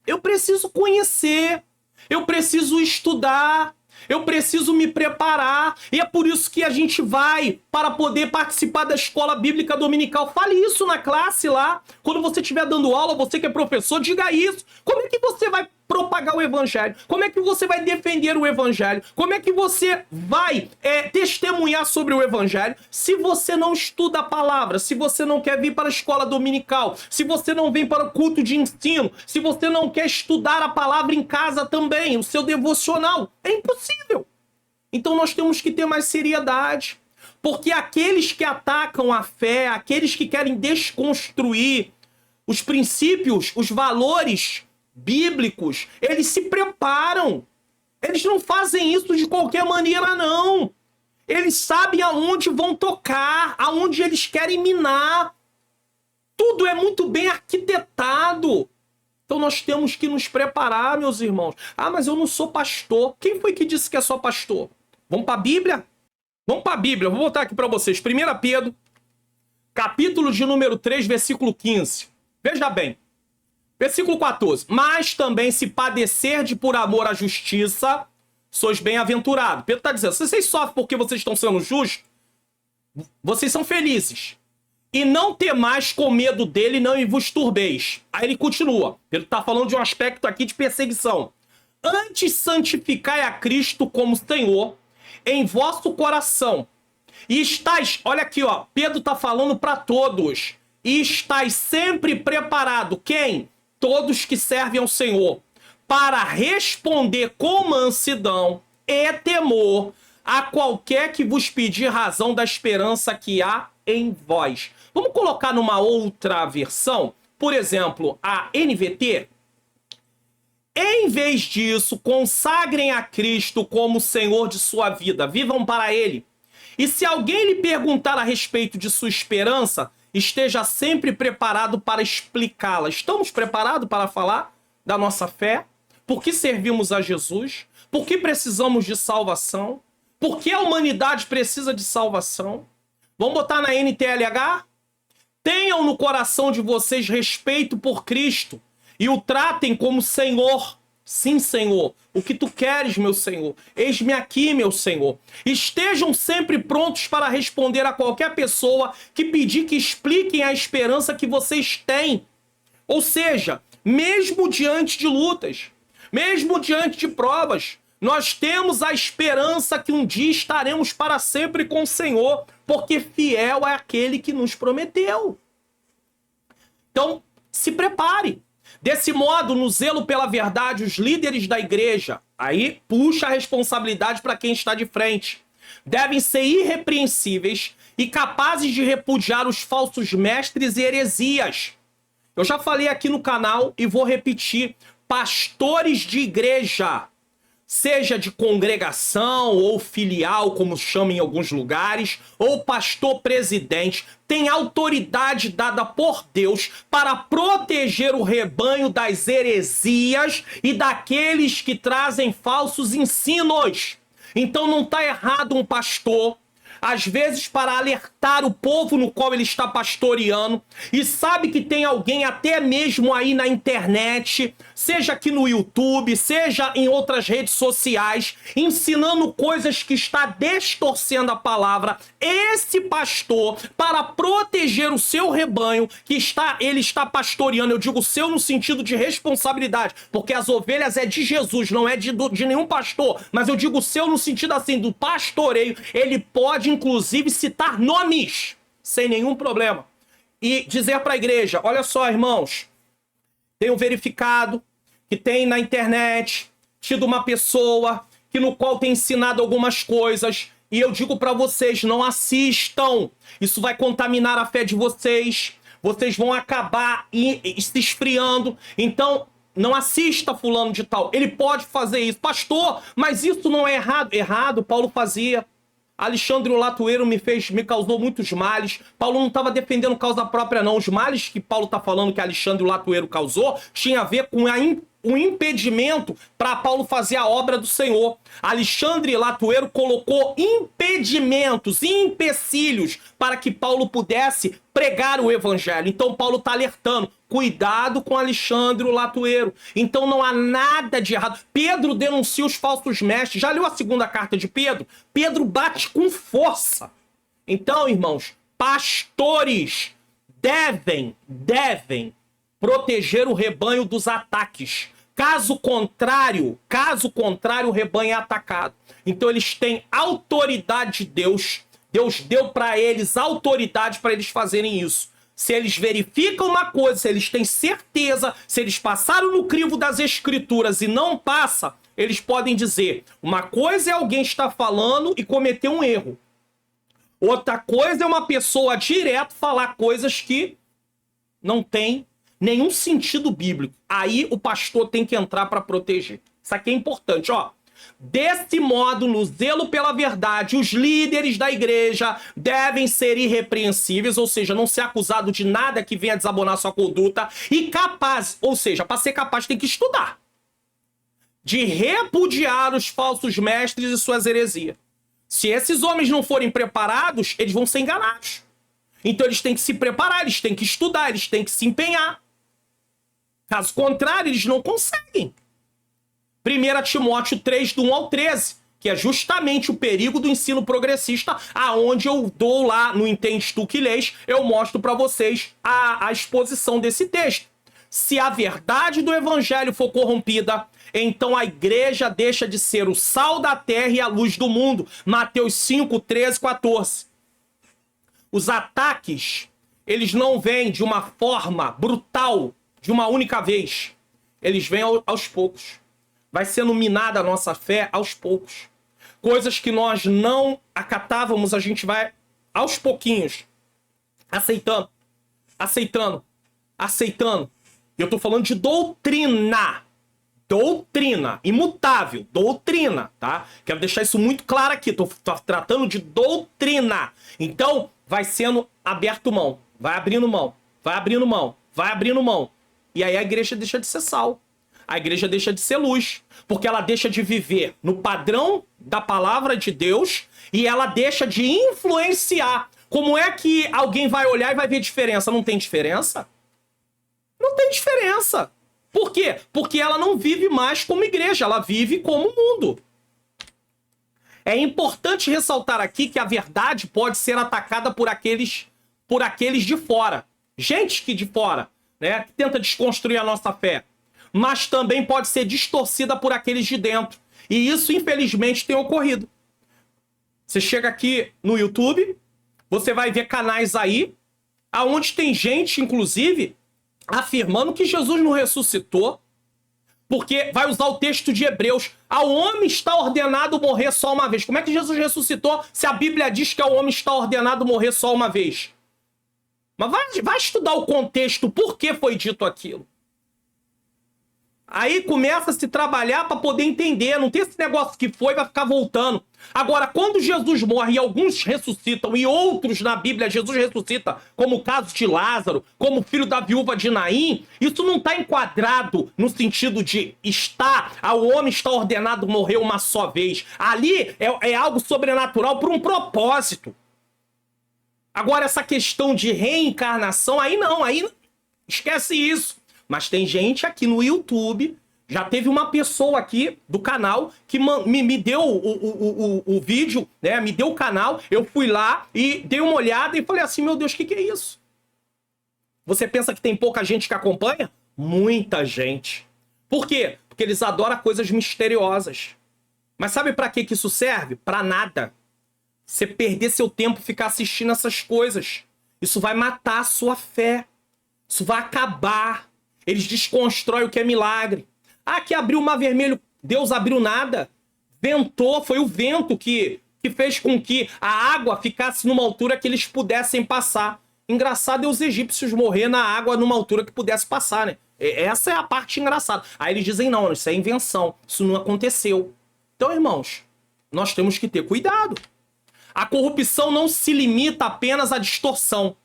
Eu preciso conhecer, eu preciso estudar, eu preciso me preparar. E é por isso que a gente vai para poder participar da escola bíblica dominical. Fale isso na classe lá. Quando você estiver dando aula, você que é professor, diga isso. Como é que você vai propagar o evangelho? Como é que você vai defender o evangelho? Como é que você vai testemunhar sobre o evangelho se você não estuda a palavra, se você não quer vir para a escola dominical, se você não vem para o culto de ensino, se você não quer estudar a palavra em casa também, o seu devocional? É impossível. Então nós temos que ter mais seriedade, porque aqueles que atacam a fé, aqueles que querem desconstruir os princípios, os valores bíblicos, eles se preparam. Eles não fazem isso de qualquer maneira, não. Eles sabem aonde vão tocar, aonde eles querem minar. Tudo é muito bem arquitetado. Então nós temos que nos preparar, meus irmãos. Ah, mas eu não sou pastor. Quem foi que disse que é só pastor? Vamos para a Bíblia? Vamos para a Bíblia. Vou botar aqui para vocês. 1 Pedro, capítulo de número 3, versículo 15. Veja bem. Versículo 14. Mas também se padecerdes por amor à justiça, sois bem-aventurados. Pedro está dizendo, se vocês sofrem porque vocês estão sendo justos, vocês são felizes. E não temais com medo dele, não vos turbeis. Aí ele continua. Ele está falando de um aspecto aqui de perseguição. Antes santificai a Cristo como Senhor em vosso coração. E estáis, olha aqui, ó, Pedro está falando para todos. E estáis sempre preparado. Quem? Todos que servem ao Senhor. Para responder com mansidão e temor a qualquer que vos pedir razão da esperança que há em vós. Vamos colocar numa outra versão, por exemplo, a NVT. Em vez disso, consagrem a Cristo como Senhor de sua vida, vivam para Ele. E se alguém lhe perguntar a respeito de sua esperança, esteja sempre preparado para explicá-la. Estamos preparados para falar da nossa fé? Por que servimos a Jesus? Por que precisamos de salvação? Por que a humanidade precisa de salvação? Vamos botar na NTLH? Tenham no coração de vocês respeito por Cristo e o tratem como Senhor. Sim, Senhor. O que tu queres, meu Senhor? Eis-me aqui, meu Senhor. Estejam sempre prontos para responder a qualquer pessoa que pedir que expliquem a esperança que vocês têm. Ou seja, mesmo diante de lutas, mesmo diante de provas, nós temos a esperança que um dia estaremos para sempre com o Senhor, porque fiel é aquele que nos prometeu. Então, se prepare. Desse modo, no zelo pela verdade, os líderes da igreja, aí puxa a responsabilidade para quem está de frente, devem ser irrepreensíveis e capazes de repudiar os falsos mestres e heresias. Eu já falei aqui no canal e vou repetir. Pastores de igreja, seja de congregação ou filial, como chama em alguns lugares, ou pastor presidente, tem autoridade dada por Deus para proteger o rebanho das heresias e daqueles que trazem falsos ensinos. Então não está errado um pastor, às vezes para alertar o povo no qual ele está pastoreando, e sabe que tem alguém até mesmo aí na internet, seja aqui no YouTube, seja em outras redes sociais, ensinando coisas que está distorcendo a palavra. Esse pastor, para proteger o seu rebanho, que ele está pastoreando, eu digo seu no sentido de responsabilidade, porque as ovelhas é de Jesus, não é de nenhum pastor, mas eu digo seu no sentido assim, do pastoreio, ele pode inclusive citar nomes, sem nenhum problema. E dizer para a igreja, olha só, irmãos, tenho verificado que tem na internet tido uma pessoa que no qual tem ensinado algumas coisas, e eu digo para vocês, não assistam. Isso vai contaminar a fé de vocês. Vocês vão acabar se esfriando. Então, não assista fulano de tal. Ele pode fazer isso. Pastor, mas isso não é errado. Errado, Paulo fazia. Alexandre o Latueiro me causou muitos males. Paulo não estava defendendo causa própria, não. Os males que Paulo está falando que Alexandre o Latueiro causou tinha a ver com um impedimento para Paulo fazer a obra do Senhor. Alexandre Latueiro colocou impedimentos, empecilhos para que Paulo pudesse pregar o evangelho. Então Paulo está alertando, cuidado com Alexandre Latueiro. Então não há nada de errado. Pedro denuncia os falsos mestres. Já leu a segunda carta de Pedro? Pedro bate com força. Então, irmãos, pastores devem proteger o rebanho dos ataques. Caso contrário, o rebanho é atacado. Então eles têm autoridade de Deus. Deus deu para eles autoridade para eles fazerem isso. Se eles verificam uma coisa, se eles têm certeza, se eles passaram no crivo das escrituras e não passa, eles podem dizer, uma coisa é alguém estar falando e cometer um erro. Outra coisa é uma pessoa direto falar coisas que não tem nenhum sentido bíblico. Aí o pastor tem que entrar para proteger. Isso aqui é importante, ó. Desse modo, no zelo pela verdade, os líderes da igreja devem ser irrepreensíveis, ou seja, não ser acusado de nada que venha desabonar sua conduta, e capaz, ou seja, para ser capaz tem que estudar, de repudiar os falsos mestres e suas heresias. Se esses homens não forem preparados, eles vão ser enganados. Então eles têm que se preparar, eles têm que estudar, eles têm que se empenhar. Caso contrário, eles não conseguem. 1 Timóteo 3, do 1 ao 13, que é justamente o perigo do ensino progressista, aonde eu dou lá no Entende Tu Que Lês, eu mostro para vocês a exposição desse texto. Se a verdade do evangelho for corrompida, então a igreja deixa de ser o sal da terra e a luz do mundo. Mateus 5, 13, 14. Os ataques, eles não vêm de uma forma brutal, de uma única vez. Eles vêm aos poucos. Vai sendo minada a nossa fé aos poucos. Coisas que nós não acatávamos, a gente vai aos pouquinhos aceitando, aceitando, aceitando. Eu tô falando de doutrina. Doutrina, imutável, doutrina, tá? Quero deixar isso muito claro aqui, tô tratando de doutrina. Então, vai sendo aberto mão, vai abrindo mão, vai abrindo mão, vai abrindo mão. E aí a igreja deixa de ser sal. A igreja deixa de ser luz, porque ela deixa de viver no padrão da palavra de Deus e ela deixa de influenciar. Como é que alguém vai olhar e vai ver diferença? Não tem diferença? Não tem diferença. Por quê? Porque ela não vive mais como igreja, ela vive como mundo. É importante ressaltar aqui que a verdade pode ser atacada por aqueles de fora. Gente que de fora, né, que tenta desconstruir a nossa fé. Mas também pode ser distorcida por aqueles de dentro. E isso, infelizmente, tem ocorrido. Você chega aqui no YouTube, você vai ver canais aí, aonde tem gente, inclusive, afirmando que Jesus não ressuscitou, porque vai usar o texto de Hebreus. Ao homem está ordenado morrer só uma vez. Como é que Jesus ressuscitou se a Bíblia diz que ao homem está ordenado morrer só uma vez? Mas vai estudar o contexto, por que foi dito aquilo. Aí começa a se trabalhar para poder entender. Não tem esse negócio que foi, vai ficar voltando. Agora, quando Jesus morre e alguns ressuscitam e outros na Bíblia Jesus ressuscita, como o caso de Lázaro, como o filho da viúva de Naim, isso não está enquadrado no sentido de o homem está ordenado morrer uma só vez. Ali é algo sobrenatural por um propósito. Agora, essa questão de reencarnação, aí não, aí esquece isso. Mas tem gente aqui no YouTube, já teve uma pessoa aqui do canal que me deu o vídeo, né? Me deu o canal, eu fui lá e dei uma olhada e falei assim, meu Deus, o que é isso? Você pensa que tem pouca gente que acompanha? Muita gente. Por quê? Porque eles adoram coisas misteriosas. Mas sabe pra que isso serve? Pra nada. Você perder seu tempo e ficar assistindo essas coisas. Isso vai matar a sua fé. Isso vai acabar. Eles desconstroem o que é milagre. Ah, que abriu o mar vermelho. Deus abriu nada. Ventou, foi o vento que fez com que a água ficasse numa altura que eles pudessem passar. Engraçado é os egípcios morrer na água numa altura que pudesse passar, né? Essa é a parte engraçada. Aí eles dizem, não, isso é invenção. Isso não aconteceu. Então, irmãos, nós temos que ter cuidado. A corrupção não se limita apenas à distorção,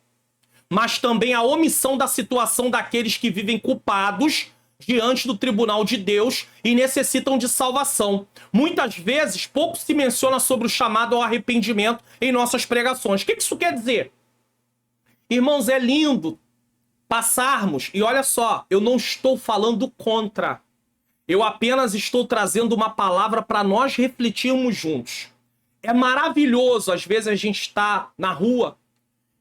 mas também a omissão da situação daqueles que vivem culpados diante do tribunal de Deus e necessitam de salvação. Muitas vezes, pouco se menciona sobre o chamado ao arrependimento em nossas pregações. O que isso quer dizer? Irmãos, é lindo passarmos, e olha só, eu não estou falando contra. Eu apenas estou trazendo uma palavra para nós refletirmos juntos. É maravilhoso, às vezes a gente está na rua,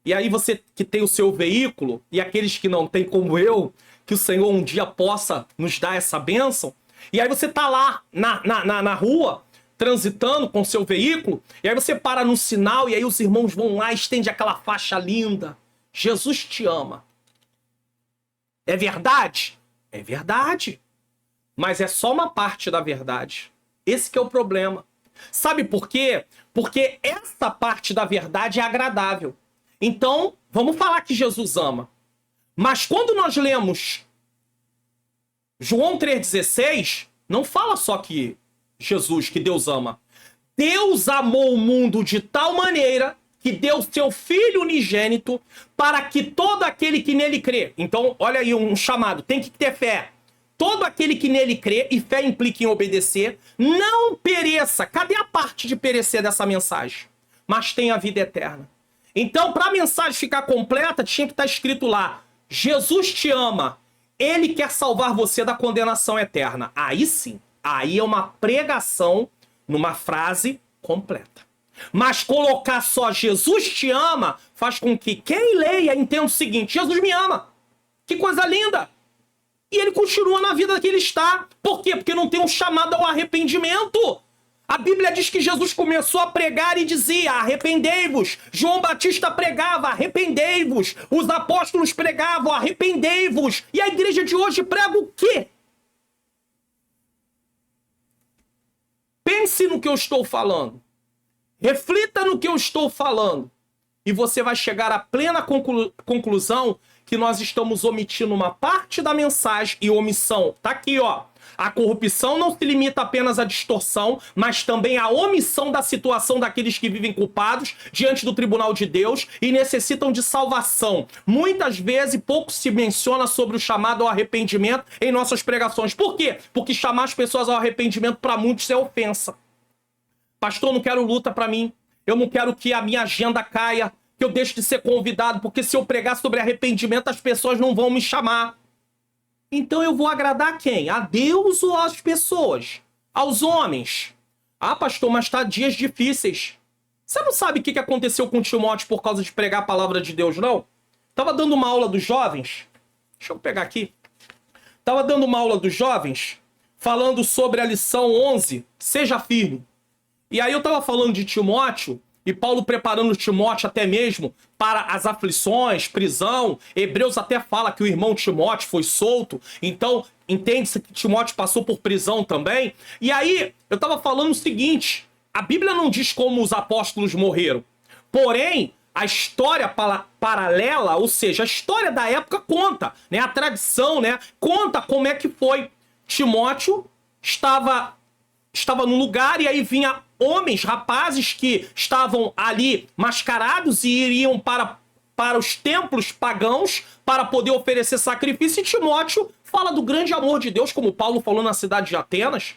e aí você que tem o seu veículo, e aqueles que não têm como eu, que o Senhor um dia possa nos dar essa bênção, e aí você tá lá na rua, transitando com o seu veículo, e aí você para no sinal, e aí os irmãos vão lá e estendem aquela faixa linda. Jesus te ama. É verdade? É verdade. Mas é só uma parte da verdade. Esse que é o problema. Sabe por quê? Porque essa parte da verdade é agradável. Então, vamos falar que Jesus ama. Mas quando nós lemos João 3,16, não fala só que Jesus, que Deus ama. Deus amou o mundo de tal maneira que deu seu Filho unigênito para que todo aquele que nele crê. Então, olha aí um chamado, tem que ter fé. Todo aquele que nele crê, e fé implica em obedecer, não pereça. Cadê a parte de perecer dessa mensagem? Mas tenha a vida eterna. Então, para a mensagem ficar completa, tinha que estar escrito lá: Jesus te ama, ele quer salvar você da condenação eterna. Aí sim, aí é uma pregação numa frase completa. Mas colocar só Jesus te ama faz com que quem leia entenda o seguinte: Jesus me ama. Que coisa linda! E ele continua na vida que ele está. Por quê? Porque não tem um chamado ao arrependimento. A Bíblia diz que Jesus começou a pregar e dizia: arrependei-vos. João Batista pregava: arrependei-vos. Os apóstolos pregavam: arrependei-vos. E a igreja de hoje prega o quê? Pense no que eu estou falando. Reflita no que eu estou falando. E você vai chegar à plena conclusão que nós estamos omitindo uma parte da mensagem. E omissão, tá aqui, ó. A corrupção não se limita apenas à distorção, mas também à omissão da situação daqueles que vivem culpados diante do tribunal de Deus e necessitam de salvação. Muitas vezes pouco se menciona sobre o chamado ao arrependimento em nossas pregações. Por quê? Porque chamar as pessoas ao arrependimento para muitos é ofensa. Pastor, não quero luta para mim. Eu não quero que a minha agenda caia, que eu deixe de ser convidado, porque se eu pregar sobre arrependimento, as pessoas não vão me chamar. Então eu vou agradar quem? A Deus ou às pessoas? Aos homens? Ah, pastor, mas tá dias difíceis. Você não sabe o que aconteceu com Timóteo por causa de pregar a palavra de Deus, não? Tava dando uma aula dos jovens. Deixa eu pegar aqui. Tava dando uma aula dos jovens, falando sobre a lição 11, seja firme. E aí eu tava falando de Timóteo, e Paulo preparando Timóteo até mesmo para as aflições, prisão. Hebreus até fala que o irmão Timóteo foi solto. Então, entende-se que Timóteo passou por prisão também. E aí, eu estava falando o seguinte: a Bíblia não diz como os apóstolos morreram. Porém, a história paralela, ou seja, a história da época conta, né? A tradição, né? Conta como é que foi. Timóteo estava num lugar e aí vinha homens, rapazes que estavam ali mascarados e iriam para os templos pagãos para poder oferecer sacrifício. E Timóteo fala do grande amor de Deus, como Paulo falou na cidade de Atenas.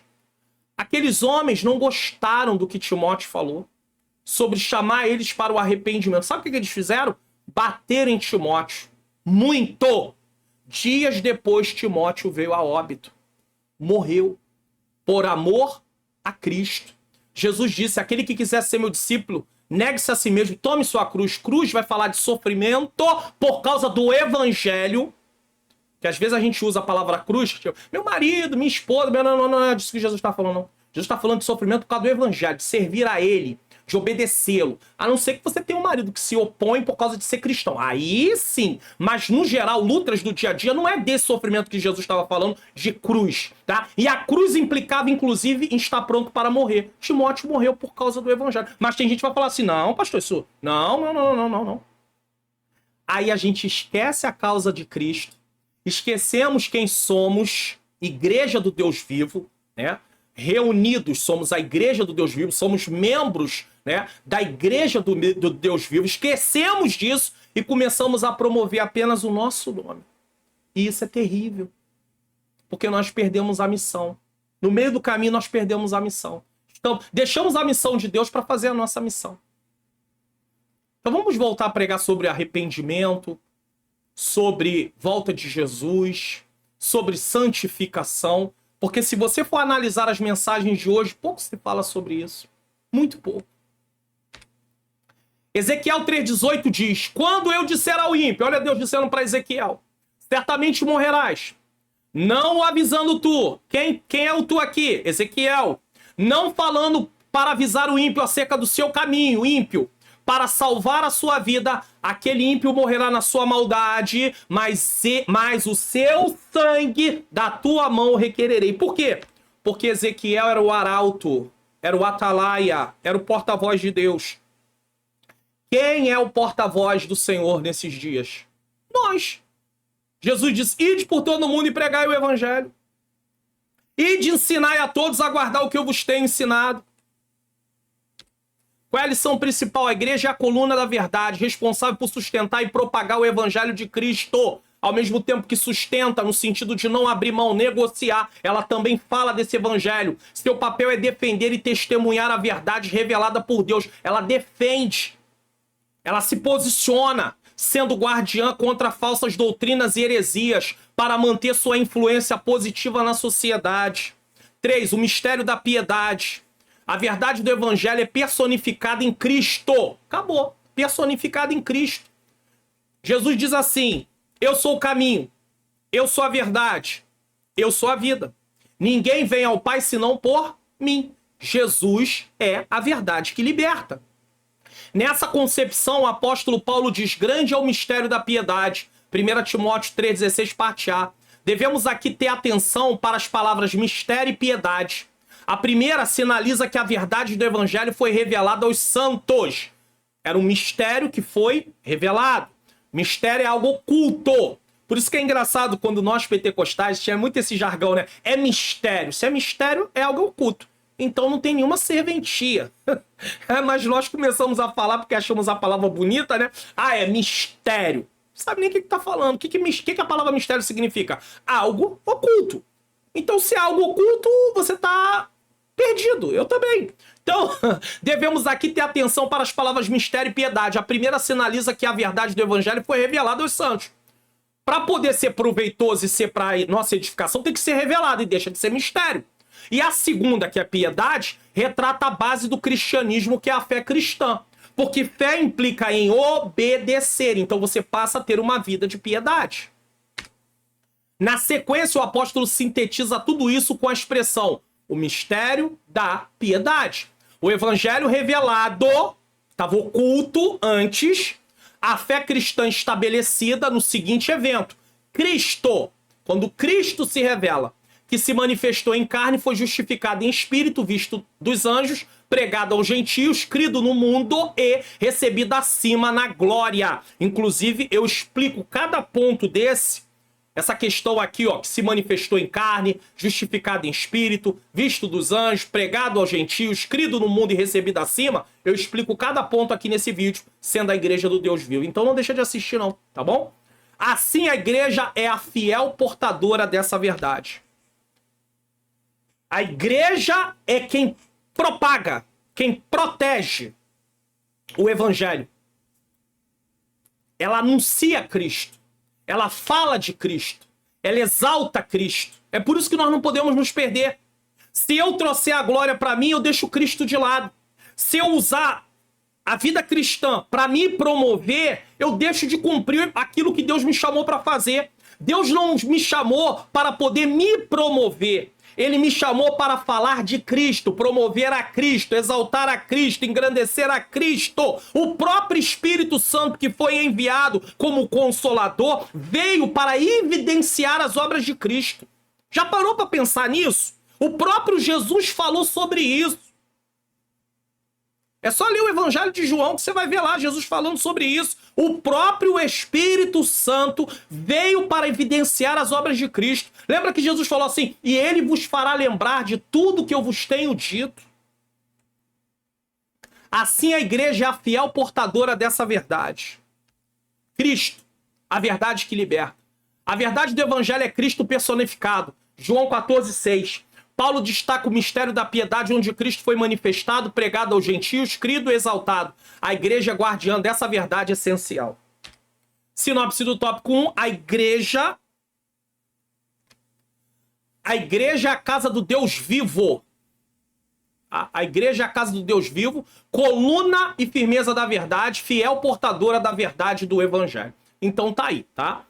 Aqueles homens não gostaram do que Timóteo falou sobre chamar eles para o arrependimento. Sabe o que eles fizeram? Bateram em Timóteo. Muito! Dias depois, Timóteo veio a óbito. Morreu. Por amor a Cristo. Jesus disse: aquele que quiser ser meu discípulo, negue-se a si mesmo, tome sua cruz. Cruz vai falar de sofrimento por causa do evangelho. Que às vezes a gente usa a palavra cruz, tipo, meu marido, minha esposa, não é disso que Jesus está falando, não. Jesus está falando de sofrimento por causa do evangelho, de servir a ele, de obedecê-lo. A não ser que você tenha um marido que se opõe por causa de ser cristão. Aí sim. Mas, no geral, lutas do dia a dia não é desse sofrimento que Jesus estava falando, de cruz, tá? E a cruz implicava, inclusive, em estar pronto para morrer. Timóteo morreu por causa do evangelho. Mas tem gente que vai falar assim: não, pastor, isso... Não. Aí a gente esquece a causa de Cristo, esquecemos quem somos, igreja do Deus vivo, né? Reunidos, somos a igreja do Deus vivo, somos membros, né, da igreja do Deus vivo, esquecemos disso e começamos a promover apenas o nosso nome. E isso é terrível, porque nós perdemos a missão. No meio do caminho nós perdemos a missão. Então, deixamos a missão de Deus para fazer a nossa missão. Então vamos voltar a pregar sobre arrependimento, sobre volta de Jesus, sobre santificação. Porque se você for analisar as mensagens de hoje, pouco se fala sobre isso. Muito pouco. Ezequiel 3,18 diz: quando eu disser ao ímpio, olha Deus dizendo para Ezequiel, certamente morrerás. Não avisando tu. Quem é o tu aqui? Ezequiel. Não falando para avisar o ímpio acerca do seu caminho, ímpio. Para salvar a sua vida, aquele ímpio morrerá na sua maldade, mas o seu sangue da tua mão requererei. Por quê? Porque Ezequiel era o arauto, era o atalaia, era o porta-voz de Deus. Quem é o porta-voz do Senhor nesses dias? Nós. Jesus disse, ide por todo mundo e pregai o evangelho. Ide ensinai a todos a guardar o que eu vos tenho ensinado. Qual é a lição principal? A igreja é a coluna da verdade, responsável por sustentar e propagar o evangelho de Cristo. Ao mesmo tempo que sustenta, no sentido de não abrir mão, negociar, ela também fala desse evangelho. Seu papel é defender e testemunhar a verdade revelada por Deus. Ela defende, ela se posiciona, sendo guardiã contra falsas doutrinas e heresias, para manter sua influência positiva na sociedade. 3. O mistério da piedade. A verdade do evangelho é personificada em Cristo. Acabou. Personificada em Cristo. Jesus diz assim, eu sou o caminho, eu sou a verdade, eu sou a vida. Ninguém vem ao Pai senão por mim. Jesus é a verdade que liberta. Nessa concepção, o apóstolo Paulo diz, grande é o mistério da piedade. 1 Timóteo 3,16, parte A. Devemos aqui ter atenção para as palavras mistério e piedade. A primeira sinaliza que a verdade do evangelho foi revelada aos santos. Era um mistério que foi revelado. Mistério é algo oculto. Por isso que é engraçado quando nós pentecostais tinha muito esse jargão, né? É mistério. Se é mistério, é algo oculto. Então não tem nenhuma serventia. Mas nós começamos a falar porque achamos a palavra bonita, né? Ah, é mistério. Não sabe nem o que tá falando. O que a palavra mistério significa? Algo oculto. Então, se é algo oculto, você tá perdido. Eu também. Então, devemos aqui ter atenção para as palavras mistério e piedade. A primeira sinaliza que a verdade do evangelho foi revelada aos santos. Para poder ser proveitoso e ser para nossa edificação, tem que ser revelado e deixa de ser mistério. E a segunda, que é a piedade, retrata a base do cristianismo, que é a fé cristã. Porque fé implica em obedecer. Então você passa a ter uma vida de piedade. Na sequência, o apóstolo sintetiza tudo isso com a expressão o mistério da piedade. O evangelho revelado estava oculto antes, a fé cristã estabelecida no seguinte evento. Cristo, quando Cristo se revela, que se manifestou em carne, foi justificado em espírito, visto dos anjos, pregado aos gentios, crido no mundo e recebido acima na glória. Inclusive, eu explico cada ponto desse. Essa questão aqui, ó, que se manifestou em carne, justificado em espírito, visto dos anjos, pregado aos gentios, crido no mundo e recebido acima, eu explico cada ponto aqui nesse vídeo, sendo a igreja do Deus vivo. Então não deixa de assistir não, tá bom? Assim a igreja é a fiel portadora dessa verdade. A igreja é quem propaga, quem protege o evangelho. Ela anuncia Cristo. Ela fala de Cristo. Ela exalta Cristo. É por isso que nós não podemos nos perder. Se eu trouxer a glória para mim, eu deixo Cristo de lado. Se eu usar a vida cristã para me promover, eu deixo de cumprir aquilo que Deus me chamou para fazer. Deus não me chamou para poder me promover. Ele me chamou para falar de Cristo, promover a Cristo, exaltar a Cristo, engrandecer a Cristo. O próprio Espírito Santo que foi enviado como Consolador veio para evidenciar as obras de Cristo. Já parou para pensar nisso? O próprio Jesus falou sobre isso. É só ler o Evangelho de João que você vai ver lá Jesus falando sobre isso. O próprio Espírito Santo veio para evidenciar as obras de Cristo. Lembra que Jesus falou assim, e ele vos fará lembrar de tudo que eu vos tenho dito. Assim a igreja é a fiel portadora dessa verdade. Cristo, a verdade que liberta. A verdade do Evangelho é Cristo personificado. João 14,6. Paulo destaca o mistério da piedade onde Cristo foi manifestado, pregado aos gentios, crido e exaltado. A igreja é guardiã dessa verdade essencial. Sinopse do tópico 1, a igreja é a casa do Deus vivo. A igreja é a casa do Deus vivo, coluna e firmeza da verdade, fiel portadora da verdade do evangelho. Então tá aí, tá?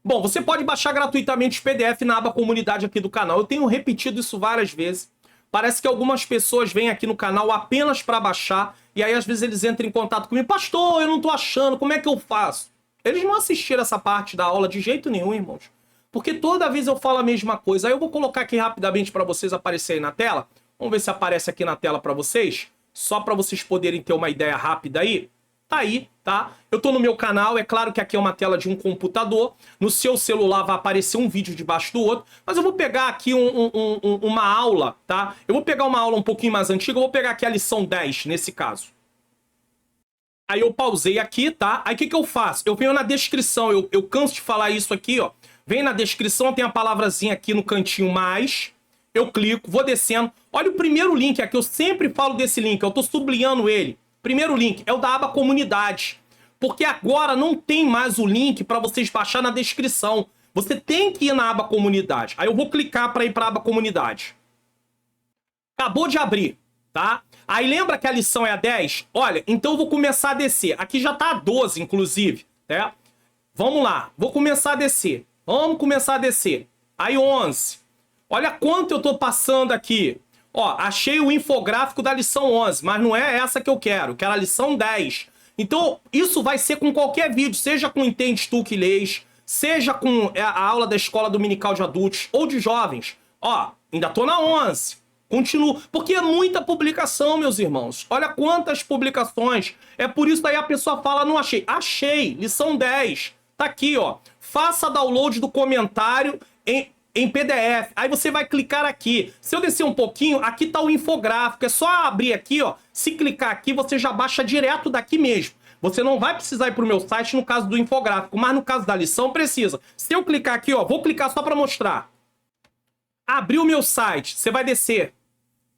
Bom, você pode baixar gratuitamente o PDF na aba comunidade aqui do canal. Eu tenho repetido isso várias vezes. Parece que algumas pessoas vêm aqui no canal apenas para baixar e aí às vezes eles entram em contato comigo. Pastor, eu não tô achando, como é que eu faço? Eles não assistiram essa parte da aula de jeito nenhum, irmãos. Porque toda vez eu falo a mesma coisa. Aí eu vou colocar aqui rapidamente para vocês aparecerem na tela. Vamos ver se aparece aqui na tela para vocês. Só para vocês poderem ter uma ideia rápida aí. tá aí, tá? Eu tô no meu canal, é claro que aqui é uma tela de um computador, no seu celular vai aparecer um vídeo debaixo do outro, mas eu vou pegar aqui uma aula, tá? Eu vou pegar uma aula um pouquinho mais antiga, eu vou pegar aqui a lição 10, nesse caso. Aí eu pausei aqui, tá? Aí o que eu faço? Eu venho na descrição, eu canso de falar isso aqui, ó. Vem na descrição, tem a palavrazinha aqui no cantinho mais, eu clico, vou descendo. Olha o primeiro link aqui, eu sempre falo desse link, eu tô sublinhando ele. Primeiro link é o da aba comunidade, porque agora não tem mais o link para vocês baixar na descrição. Você tem que ir na aba comunidade. Aí eu vou clicar para ir para a aba comunidade. Acabou de abrir, tá? Aí lembra que a lição é a 10? Olha, então eu vou começar a descer. Aqui já tá a 12, inclusive, né? Vamos lá, vou começar a descer. Vamos começar a descer. Aí 11. Olha quanto eu tô passando aqui. Ó, achei o infográfico da lição 11, mas não é essa que eu quero a lição 10. Então, isso vai ser com qualquer vídeo, seja com Entende Tu que Lês, seja com a aula da Escola Dominical de Adultos ou de Jovens. Ó, ainda tô na 11. Continuo, porque é muita publicação, meus irmãos. Olha quantas publicações. É por isso aí a pessoa fala, não achei. Achei, lição 10. Tá aqui, ó. Faça download do comentário em PDF. Aí você vai clicar aqui. Se eu descer um pouquinho, aqui tá o infográfico. É só abrir aqui, ó. Se clicar aqui, você já baixa direto daqui mesmo. Você não vai precisar ir pro meu site no caso do infográfico, mas no caso da lição precisa. Se eu clicar aqui, ó, vou clicar só para mostrar. Abriu o meu site, você vai descer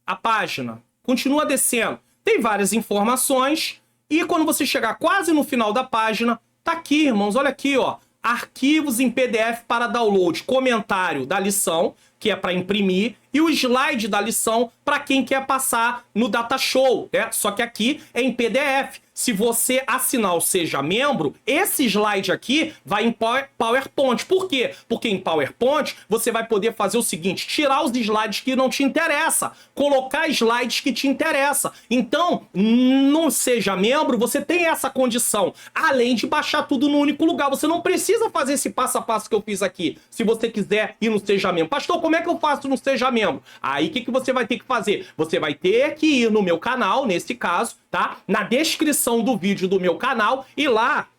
a página. Continua descendo. Tem várias informações e quando você chegar quase no final da página, tá aqui, irmãos, olha aqui, ó. Arquivos em PDF para download, comentário da lição, que é para imprimir, e o slide da lição para quem quer passar no Data Show, né? Só que aqui é em PDF. Se você assinar o Seja Membro, esse slide aqui vai em PowerPoint. Por quê? Porque em PowerPoint você vai poder fazer o seguinte, tirar os slides que não te interessam, colocar slides que te interessam. Então, no Seja Membro, você tem essa condição, além de baixar tudo no único lugar. Você não precisa fazer esse passo a passo que eu fiz aqui, se você quiser ir no Seja Membro. Pastor, como é que eu faço no Seja Membro? Aí, o que você vai ter que fazer? Você vai ter que ir no meu canal, nesse caso, tá? Na descrição do vídeo do meu canal e lá,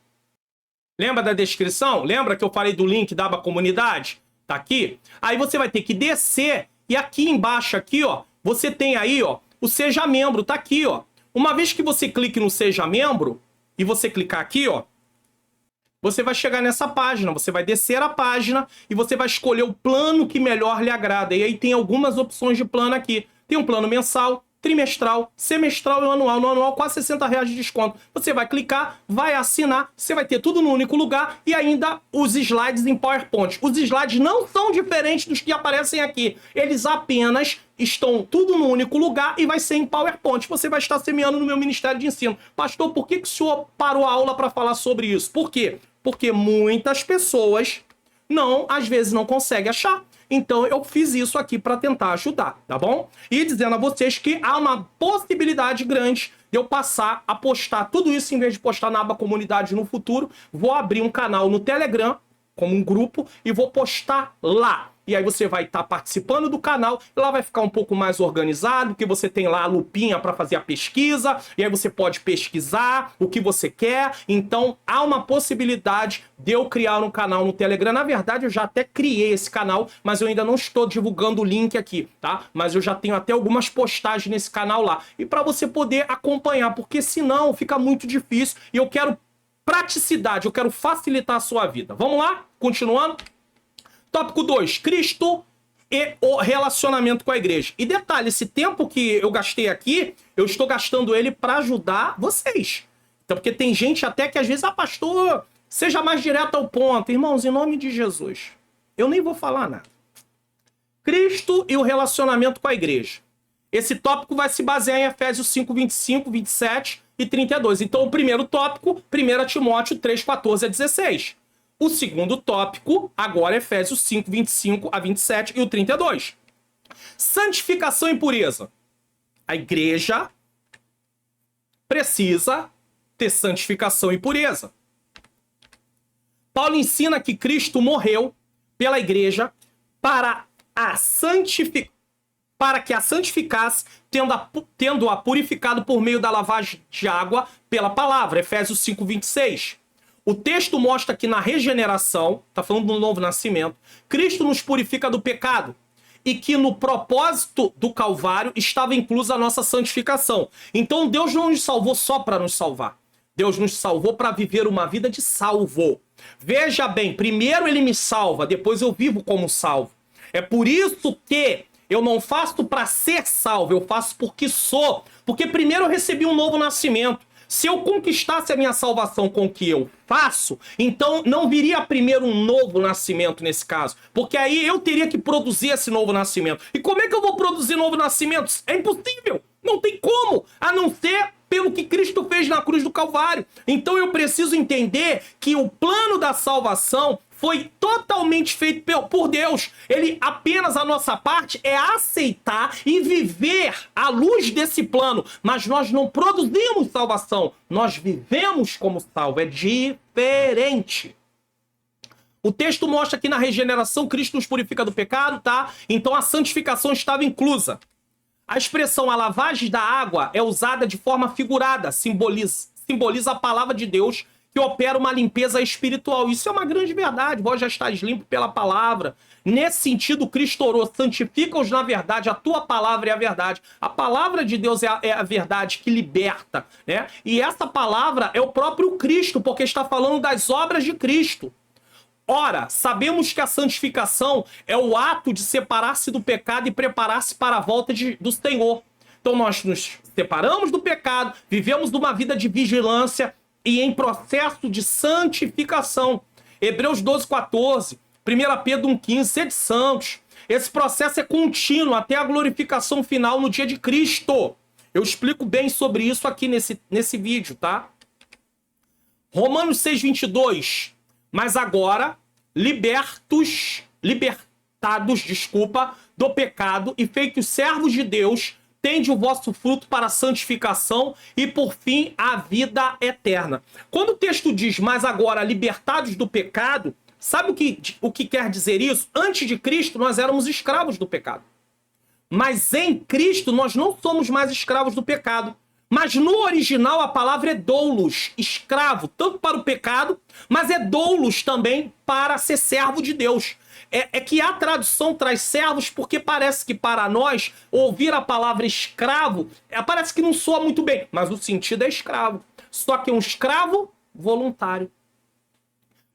lembra da descrição? Lembra que eu falei do link da aba comunidade? Tá aqui? Aí você vai ter que descer e aqui embaixo aqui, ó, você tem aí, ó, o Seja Membro, tá aqui, ó. Uma vez que você clique no Seja Membro e você clicar aqui, ó, você vai chegar nessa página, você vai descer a página e você vai escolher o plano que melhor lhe agrada. E aí tem algumas opções de plano aqui. Tem um plano mensal, trimestral, semestral e anual. No anual, quase R$60 de desconto. Você vai clicar, vai assinar, você vai ter tudo no único lugar e ainda os slides em PowerPoint. Os slides não são diferentes dos que aparecem aqui. Eles apenas estão tudo no único lugar e vai ser em PowerPoint. Você vai estar semeando no meu Ministério de Ensino. Pastor, por que o senhor parou a aula para falar sobre isso? Por quê? Porque muitas pessoas às vezes não conseguem achar. Então eu fiz isso aqui para tentar ajudar, tá bom? E dizendo a vocês que há uma possibilidade grande de eu passar a postar tudo isso em vez de postar na aba comunidade no futuro. Vou abrir um canal no Telegram, como um grupo, e vou postar lá. E aí você vai estar participando do canal, e lá vai ficar um pouco mais organizado, porque você tem lá a lupinha para fazer a pesquisa, e aí você pode pesquisar o que você quer. Então há uma possibilidade de eu criar um canal no Telegram. Na verdade, eu já até criei esse canal, mas eu ainda não estou divulgando o link aqui, tá? Mas eu já tenho até algumas postagens nesse canal lá. E para você poder acompanhar, porque senão fica muito difícil, e eu quero praticidade, eu quero facilitar a sua vida. Vamos lá? Continuando? Tópico 2, Cristo e o relacionamento com a igreja. E detalhe, esse tempo que eu gastei aqui, eu estou gastando ele para ajudar vocês. Então, porque tem gente até que às vezes, pastor, seja mais direto ao ponto. Irmãos, em nome de Jesus, eu nem vou falar nada. Cristo e o relacionamento com a igreja. Esse tópico vai se basear em Efésios 5, 25, 27 e 32. Então, o primeiro tópico, 1 Timóteo 3, 14 a 16. O segundo tópico, agora, Efésios 5, 25 a 27 e o 32. Santificação e pureza. A igreja precisa ter santificação e pureza. Paulo ensina que Cristo morreu pela igreja para a santificação. para que a santificasse, tendo-a purificado por meio da lavagem de água pela palavra. Efésios 5:26. O texto mostra que na regeneração, está falando do novo nascimento, Cristo nos purifica do pecado e que no propósito do Calvário estava inclusa a nossa santificação. Então Deus não nos salvou só para nos salvar. Deus nos salvou para viver uma vida de salvo. Veja bem, primeiro ele me salva, depois eu vivo como salvo. É por isso que eu não faço para ser salvo, eu faço porque sou. Porque primeiro eu recebi um novo nascimento. Se eu conquistasse a minha salvação com o que eu faço, então não viria primeiro um novo nascimento nesse caso. Porque aí eu teria que produzir esse novo nascimento. E como é que eu vou produzir novo nascimento? É impossível. Não tem como, a não ser pelo que Cristo fez na cruz do Calvário. Então eu preciso entender que o plano da salvação foi totalmente feito por Deus. Ele apenas, a nossa parte é aceitar e viver à luz desse plano. Mas nós não produzimos salvação. Nós vivemos como salvo. É diferente. O texto mostra que na regeneração Cristo nos purifica do pecado, tá? Então a santificação estava inclusa. A expressão a lavagem da água é usada de forma figurada. Simboliza a palavra de Deus que opera uma limpeza espiritual. Isso é uma grande verdade. Vós já estás limpo pela palavra. Nesse sentido, Cristo orou: santifica-os na verdade, a tua palavra é a verdade. A palavra de Deus é a verdade que liberta, né? E essa palavra é o próprio Cristo, porque está falando das obras de Cristo. Ora, sabemos que a santificação é o ato de separar-se do pecado e preparar-se para a volta do Senhor. Então nós nos separamos do pecado, vivemos uma vida de vigilância e em processo de santificação. Hebreus 12:14, 1 Pedro 1:15, sede santos. Esse processo é contínuo até a glorificação final no dia de Cristo. Eu explico bem sobre isso aqui nesse vídeo, tá? Romanos 6:22. Mas agora, libertados, do pecado e feitos servos de Deus, tende o vosso fruto para a santificação e, por fim, a vida eterna. Quando o texto diz, mas agora libertados do pecado, sabe o que quer dizer isso? Antes de Cristo, nós éramos escravos do pecado. Mas em Cristo, nós não somos mais escravos do pecado. Mas no original a palavra é doulos, escravo, tanto para o pecado, mas é doulos também para ser servo de Deus. É que a tradução traz servos porque parece que para nós ouvir a palavra escravo parece que não soa muito bem, mas o sentido é escravo. Só que é um escravo voluntário.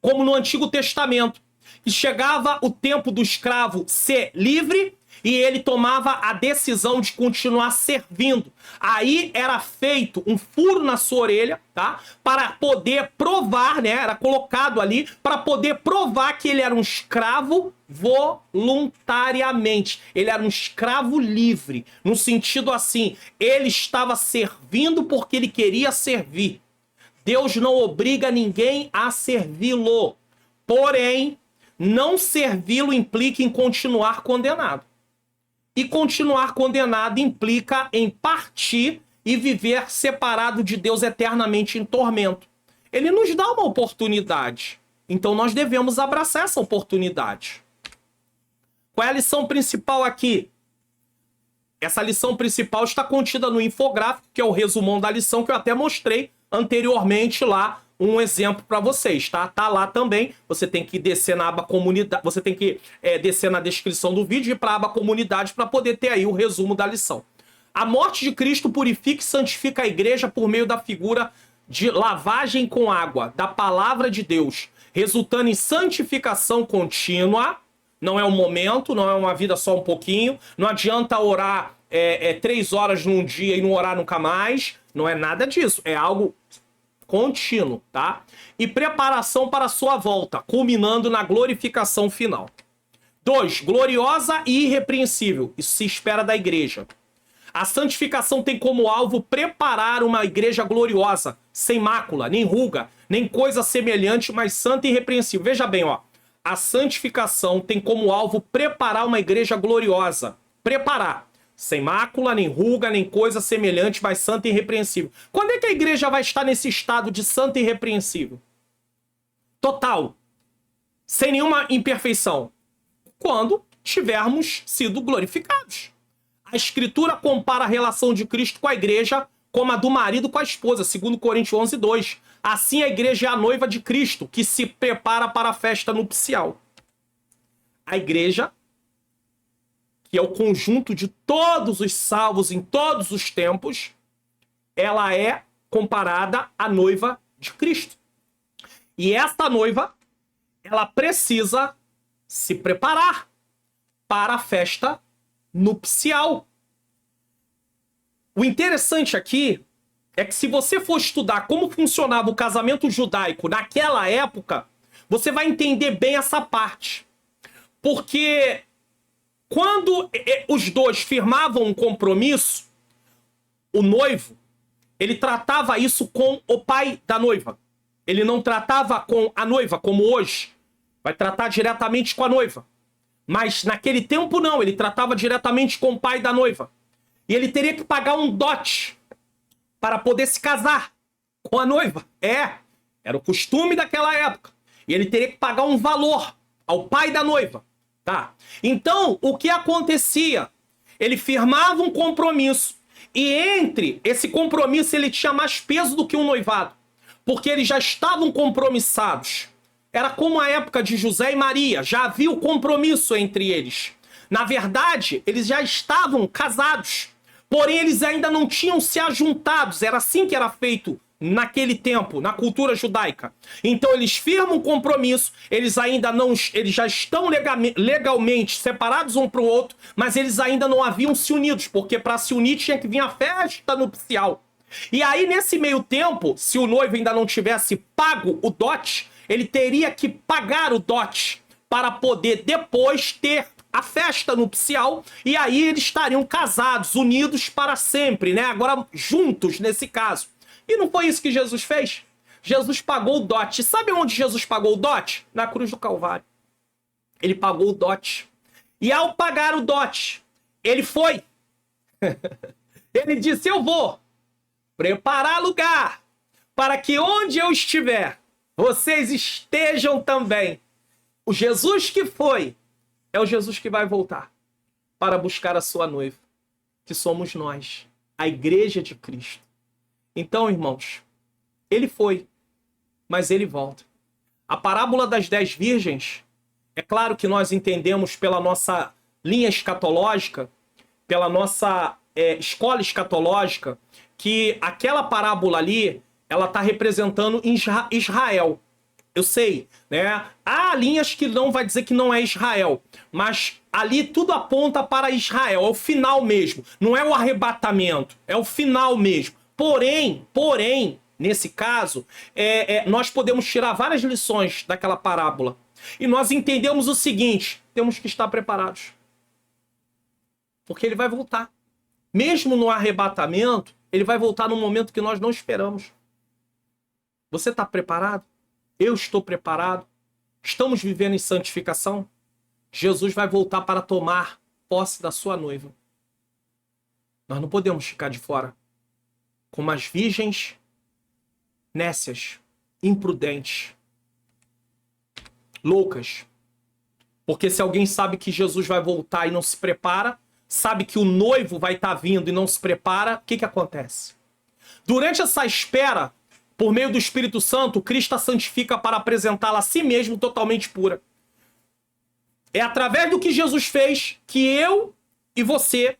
Como no Antigo Testamento, que chegava o tempo do escravo ser livre e ele tomava a decisão de continuar servindo. Aí era feito um furo na sua orelha, tá? Para poder provar, né? Era colocado ali para poder provar que ele era um escravo voluntariamente. Ele era um escravo livre, no sentido assim, ele estava servindo porque ele queria servir. Deus não obriga ninguém a servi-lo. Porém, não servi-lo implica em continuar condenado. E continuar condenado implica em partir e viver separado de Deus eternamente em tormento. Ele nos dá uma oportunidade. Então nós devemos abraçar essa oportunidade. Qual é a lição principal aqui? Essa lição principal está contida no infográfico, que é o resumão da lição que eu até mostrei anteriormente lá, um exemplo para vocês, tá? Tá lá também. Você tem que descer na aba comunidade, você tem que descer na descrição do vídeo e ir para a aba comunidade para poder ter aí o resumo da lição. A morte de Cristo purifica e santifica a igreja por meio da figura de lavagem com água, da palavra de Deus, resultando em santificação contínua. Não é um momento, não é uma vida só um pouquinho. Não adianta orar 3 horas num dia e não orar nunca mais. Não é nada disso. É algo contínuo, tá? E preparação para a sua volta, culminando na glorificação final. 2. Gloriosa e irrepreensível. Isso se espera da igreja. A santificação tem como alvo preparar uma igreja gloriosa, sem mácula, nem ruga, nem coisa semelhante, mas santa e irrepreensível. Veja bem, ó. A santificação tem como alvo preparar uma igreja gloriosa. Preparar. Sem mácula, nem ruga, nem coisa semelhante, mas santa e irrepreensível. Quando é que a igreja vai estar nesse estado de santa e irrepreensível? Total. Sem nenhuma imperfeição. Quando tivermos sido glorificados. A Escritura compara a relação de Cristo com a igreja como a do marido com a esposa, segundo Coríntios 11:2. Assim a igreja é a noiva de Cristo, que se prepara para a festa nupcial. A igreja, que é o conjunto de todos os salvos em todos os tempos, ela é comparada à noiva de Cristo. E esta noiva, ela precisa se preparar para a festa nupcial. O interessante aqui é que se você for estudar como funcionava o casamento judaico naquela época, você vai entender bem essa parte. Porque quando os dois firmavam um compromisso, o noivo, ele tratava isso com o pai da noiva. Ele não tratava com a noiva, como hoje. Vai tratar diretamente com a noiva. Mas naquele tempo não, ele tratava diretamente com o pai da noiva. E ele teria que pagar um dote para poder se casar com a noiva. Era o costume daquela época. E ele teria que pagar um valor ao pai da noiva. Tá? Então, o que acontecia? Ele firmava um compromisso. E entre esse compromisso, ele tinha mais peso do que um noivado. Porque eles já estavam compromissados. Era como a época de José e Maria. Já havia o compromisso entre eles. Na verdade, eles já estavam casados. Porém, eles ainda não tinham se ajuntados. Era assim que era feito naquele tempo, na cultura judaica. Então, eles firmam um compromisso. Eles ainda não... Eles já estão legalmente separados um para o outro. Mas eles ainda não haviam se unidos. Porque para se unir tinha que vir a festa nupcial. E aí, nesse meio tempo, se o noivo ainda não tivesse pago o dote, ele teria que pagar o dote para poder depois ter a festa nupcial, e aí eles estariam casados, unidos para sempre, né? Agora juntos nesse caso. E não foi isso que Jesus fez? Jesus pagou o dote. Sabe onde Jesus pagou o dote? Na cruz do Calvário. Ele pagou o dote. E ao pagar o dote, ele foi. Ele disse, eu vou preparar lugar para que onde eu estiver, vocês estejam também. O Jesus que foi é o Jesus que vai voltar para buscar a sua noiva, que somos nós, a igreja de Cristo. Então, irmãos, ele foi, mas ele volta. A parábola das 10 virgens, é claro que nós entendemos pela nossa linha escatológica, pela nossa escola escatológica, que aquela parábola ali, ela está representando Israel. Eu sei, né? Há linhas que não vai dizer que não é Israel, mas ali tudo aponta para Israel, é o final mesmo. Não é o arrebatamento, é o final mesmo. Porém, nesse caso, nós podemos tirar várias lições daquela parábola. E nós entendemos o seguinte, temos que estar preparados. Porque ele vai voltar. Mesmo no arrebatamento, ele vai voltar num momento que nós não esperamos. Você está preparado? Eu estou preparado? Estamos vivendo em santificação? Jesus vai voltar para tomar posse da sua noiva. Nós não podemos ficar de fora. Como as virgens nécias, imprudentes, loucas. Porque se alguém sabe que Jesus vai voltar e não se prepara, sabe que o noivo vai estar vindo e não se prepara, o que acontece? Durante essa espera, por meio do Espírito Santo, Cristo a santifica para apresentá-la a si mesmo totalmente pura. É através do que Jesus fez que eu e você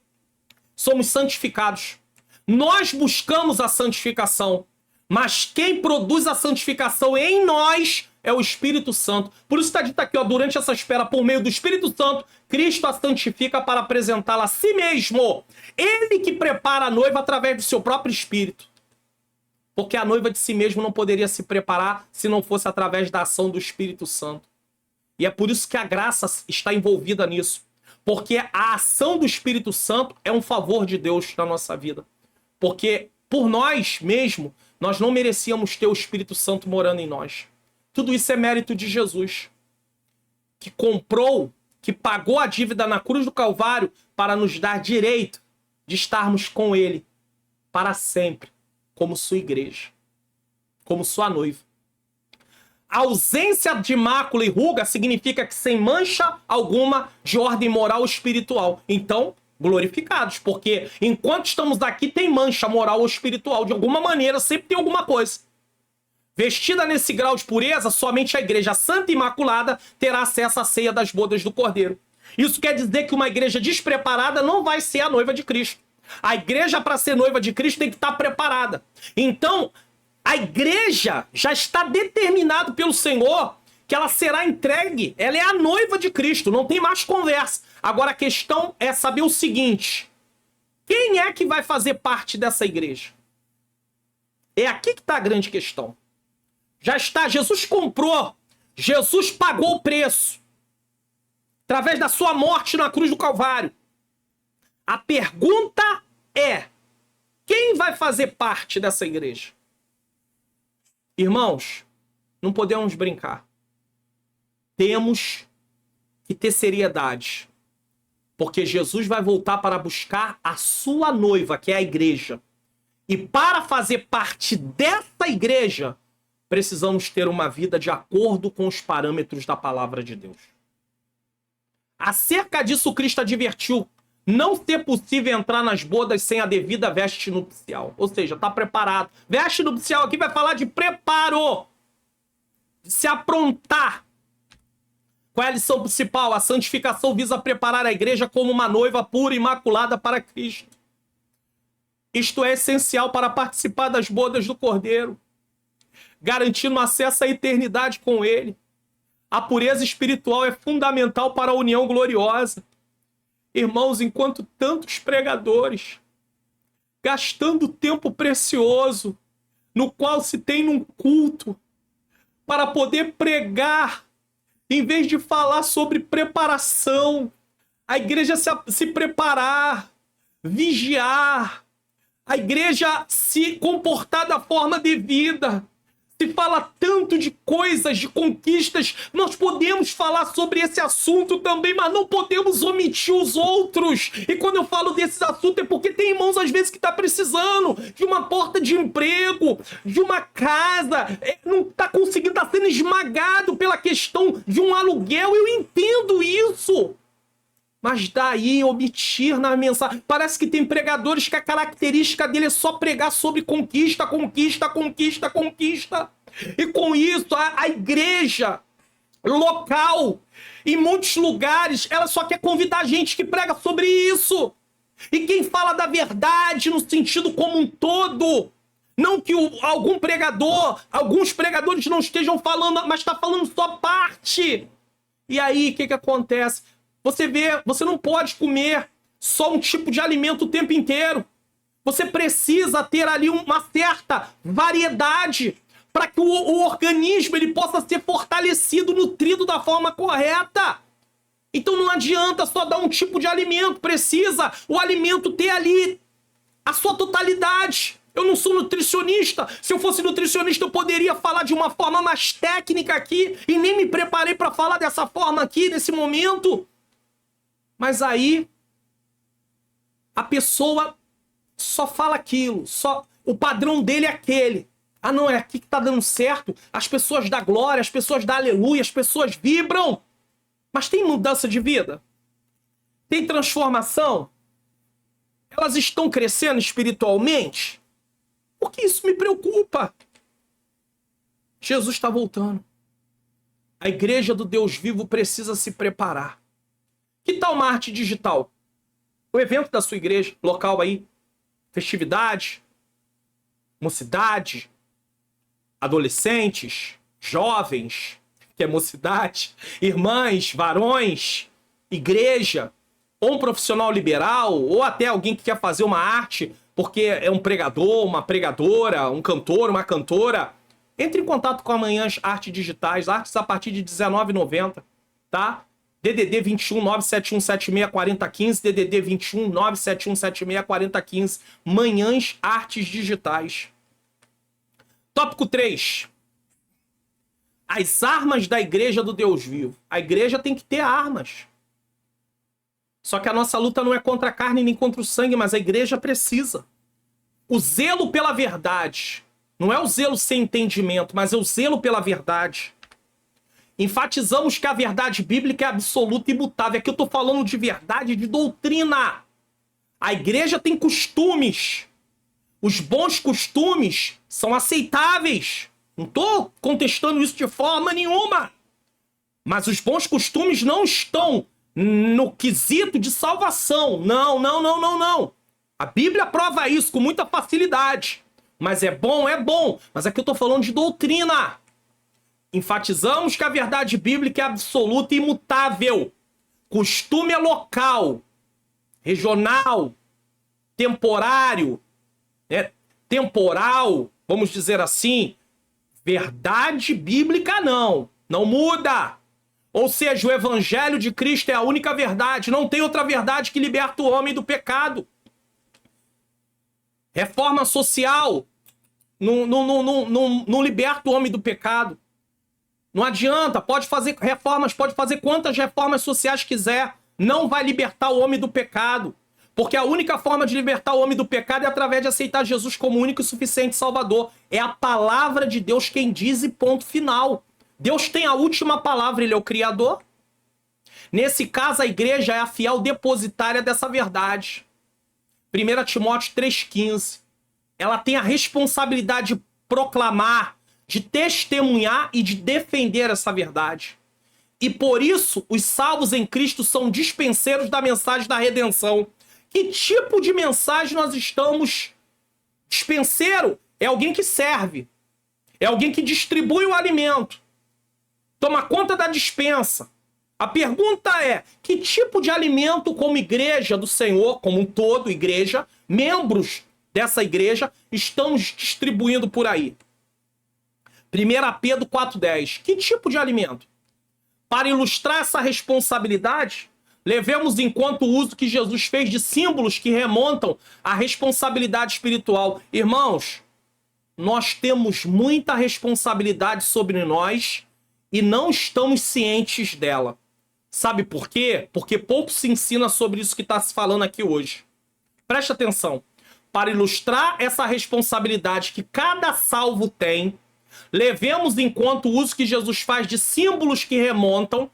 somos santificados. Nós buscamos a santificação, mas quem produz a santificação em nós é o Espírito Santo. Por isso está dito aqui, ó, durante essa espera, por meio do Espírito Santo, Cristo a santifica para apresentá-la a si mesmo. Ele que prepara a noiva através do seu próprio Espírito. Porque a noiva de si mesmo não poderia se preparar se não fosse através da ação do Espírito Santo. E é por isso que a graça está envolvida nisso. Porque a ação do Espírito Santo é um favor de Deus na nossa vida. Porque por nós mesmos, nós não merecíamos ter o Espírito Santo morando em nós. Tudo isso é mérito de Jesus. Que comprou, que pagou a dívida na cruz do Calvário para nos dar direito de estarmos com Ele para sempre. Como sua igreja, como sua noiva. A ausência de mácula e ruga significa que sem mancha alguma de ordem moral ou espiritual. Então, glorificados, porque enquanto estamos aqui tem mancha moral ou espiritual, de alguma maneira sempre tem alguma coisa. Vestida nesse grau de pureza, somente a igreja santa e imaculada terá acesso à ceia das bodas do Cordeiro. Isso quer dizer que uma igreja despreparada não vai ser a noiva de Cristo. A igreja, para ser noiva de Cristo, tem que estar preparada. Então, a igreja já está determinado pelo Senhor que ela será entregue. Ela é a noiva de Cristo, não tem mais conversa. Agora a questão é saber o seguinte: quem é que vai fazer parte dessa igreja? É aqui que está a grande questão. Já está, Jesus comprou, Jesus pagou o preço, através da sua morte na cruz do Calvário. A pergunta é: quem vai fazer parte dessa igreja? Irmãos, não podemos brincar. Temos que ter seriedade, porque Jesus vai voltar para buscar a sua noiva, que é a igreja. E para fazer parte dessa igreja, precisamos ter uma vida de acordo com os parâmetros da palavra de Deus. Acerca disso, Cristo advertiu: não ser possível entrar nas bodas sem a devida veste nupcial. Ou seja, está preparado. Veste nupcial aqui vai falar de preparo, de se aprontar. Qual é a lição principal? A santificação visa preparar a igreja como uma noiva pura e imaculada para Cristo. Isto é essencial para participar das bodas do Cordeiro, garantindo acesso à eternidade com Ele. A pureza espiritual é fundamental para a união gloriosa. Irmãos, enquanto tantos pregadores, gastando tempo precioso, no qual se tem num culto, para poder pregar, em vez de falar sobre preparação, a igreja se preparar, vigiar, a igreja se comportar da forma devida. Se fala tanto de coisas, de conquistas, nós podemos falar sobre esse assunto também, mas não podemos omitir os outros. E quando eu falo desses assuntos é porque tem irmãos às vezes que estão precisando de uma porta de emprego, de uma casa, não está conseguindo, está sendo esmagado pela questão de um aluguel. Eu entendo isso. Mas daí omitir na mensagem. Parece que tem pregadores que a característica dele é só pregar sobre conquista, conquista, conquista, conquista. E com isso, a igreja local, em muitos lugares, ela só quer convidar gente que prega sobre isso. E quem fala da verdade no sentido como um todo. Não que alguns pregadores não estejam falando, mas está falando só parte. E aí, o que acontece? Você vê, você não pode comer só um tipo de alimento o tempo inteiro. Você precisa ter ali uma certa variedade para que o organismo ele possa ser fortalecido, nutrido da forma correta. Então não adianta só dar um tipo de alimento. Precisa o alimento ter ali a sua totalidade. Eu não sou nutricionista. Se eu fosse nutricionista, eu poderia falar de uma forma mais técnica aqui e nem me preparei para falar dessa forma aqui, nesse momento. Mas aí, a pessoa só fala aquilo, o padrão dele é aquele. Ah, não, é aqui que tá dando certo. As pessoas dão glória, as pessoas dão aleluia, as pessoas vibram. Mas tem mudança de vida? Tem transformação? Elas estão crescendo espiritualmente? Porque isso me preocupa. Jesus está voltando. A igreja do Deus vivo precisa se preparar. Que tal uma arte digital? O evento da sua igreja, local aí, festividade, mocidade, adolescentes, jovens, que é mocidade, irmãs, varões, igreja, ou um profissional liberal, ou até alguém que quer fazer uma arte, porque é um pregador, uma pregadora, um cantor, uma cantora. Entre em contato com a Manhãs Artes Digitais, artes a partir de R$19,90, tá? DDD 21 971 76 4015, DDD 21 971 76 4015, Manhãs Artes Digitais. Tópico 3. As armas da igreja do Deus vivo. A igreja tem que ter armas. Só que a nossa luta não é contra a carne nem contra o sangue, mas a igreja precisa. O zelo pela verdade. Não é o zelo sem entendimento, mas é o zelo pela verdade. Enfatizamos que a verdade bíblica é absoluta e imutável. Aqui eu estou falando de verdade, de doutrina. A igreja tem costumes. Os bons costumes são aceitáveis. Não estou contestando isso de forma nenhuma. Mas os bons costumes não estão no quesito de salvação. Não, não, não, não, não. A Bíblia prova isso com muita facilidade. Mas é bom, é bom. Mas aqui eu estou falando de doutrina. Enfatizamos que a verdade bíblica é absoluta e imutável. Costume é local, regional, temporário, né? Temporal, vamos dizer assim. Verdade bíblica não muda. Ou seja, o evangelho de Cristo é a única verdade, não tem outra verdade que liberta o homem do pecado. Reforma social não liberta o homem do pecado. Não adianta, pode fazer reformas, pode fazer quantas reformas sociais quiser, não vai libertar o homem do pecado. Porque a única forma de libertar o homem do pecado é através de aceitar Jesus como único e suficiente Salvador. É a palavra de Deus quem diz e ponto final. Deus tem a última palavra, ele é o Criador. Nesse caso, a igreja é a fiel depositária dessa verdade. 1 Timóteo 3,15. Ela tem a responsabilidade de proclamar, de testemunhar e de defender essa verdade. E por isso, os salvos em Cristo são dispenseiros da mensagem da redenção. Que tipo de mensagem nós estamos? Dispenseiro é alguém que serve. É alguém que distribui o alimento. Toma conta da dispensa. A pergunta é, que tipo de alimento como igreja do Senhor, como um todo, igreja, membros dessa igreja, estamos distribuindo por aí? 1 Pedro 4,10. Que tipo de alimento? Para ilustrar essa responsabilidade, levemos em conta o uso que Jesus fez de símbolos que remontam à responsabilidade espiritual. Irmãos, nós temos muita responsabilidade sobre nós e não estamos cientes dela. Sabe por quê? Porque pouco se ensina sobre isso que está se falando aqui hoje. Preste atenção. Para ilustrar essa responsabilidade que cada salvo tem, levemos em conta o uso que Jesus faz de símbolos que remontam,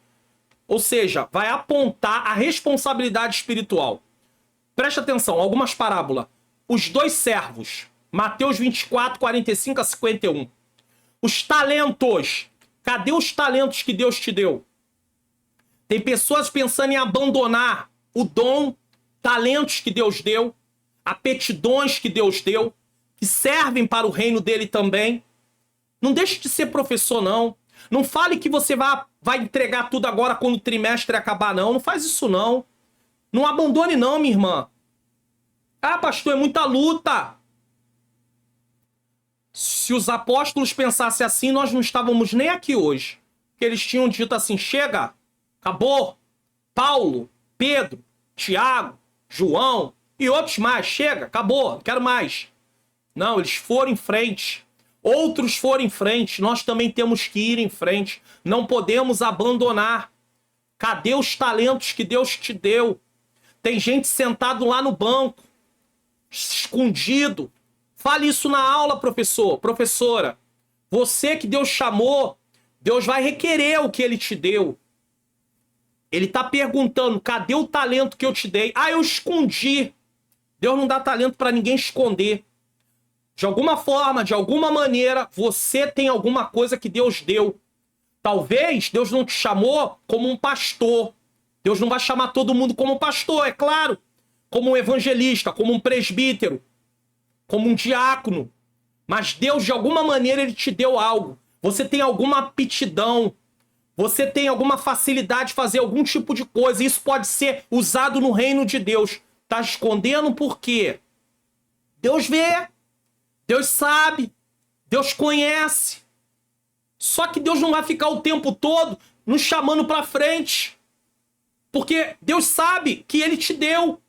ou seja, vai apontar a responsabilidade espiritual. Preste atenção, algumas parábolas. Os 2 servos, Mateus 24, 45 a 51. Os talentos. Cadê os talentos que Deus te deu? Tem pessoas pensando em abandonar o dom, talentos que Deus deu, aptidões que Deus deu, que servem para o reino dele também. Não deixe de ser professor, não. Não fale que você vai entregar tudo agora quando o trimestre acabar, não. Não faz isso, não. Não abandone, não, minha irmã. Ah, pastor, é muita luta. Se os apóstolos pensassem assim, nós não estávamos nem aqui hoje. Porque eles tinham dito assim, chega, acabou. Paulo, Pedro, Tiago, João e outros mais, chega, acabou, não quero mais. Não, eles foram em frente. Outros foram em frente, nós também temos que ir em frente. Não podemos abandonar. Cadê os talentos que Deus te deu? Tem gente sentado lá no banco, escondido. Fale isso na aula, professor, professora. Você que Deus chamou, Deus vai requerer o que ele te deu. Ele está perguntando, cadê o talento que eu te dei? Ah, eu escondi. Deus não dá talento para ninguém esconder. De alguma forma, de alguma maneira, você tem alguma coisa que Deus deu. Talvez Deus não te chamou como um pastor. Deus não vai chamar todo mundo como pastor, é claro. Como um evangelista, como um presbítero, como um diácono. Mas Deus, de alguma maneira, ele te deu algo. Você tem alguma aptidão. Você tem alguma facilidade de fazer algum tipo de coisa. Isso pode ser usado no reino de Deus. Tá escondendo por quê? Deus vê. Deus sabe, Deus conhece. Só que Deus não vai ficar o tempo todo nos chamando para frente. Porque Deus sabe que ele te deu.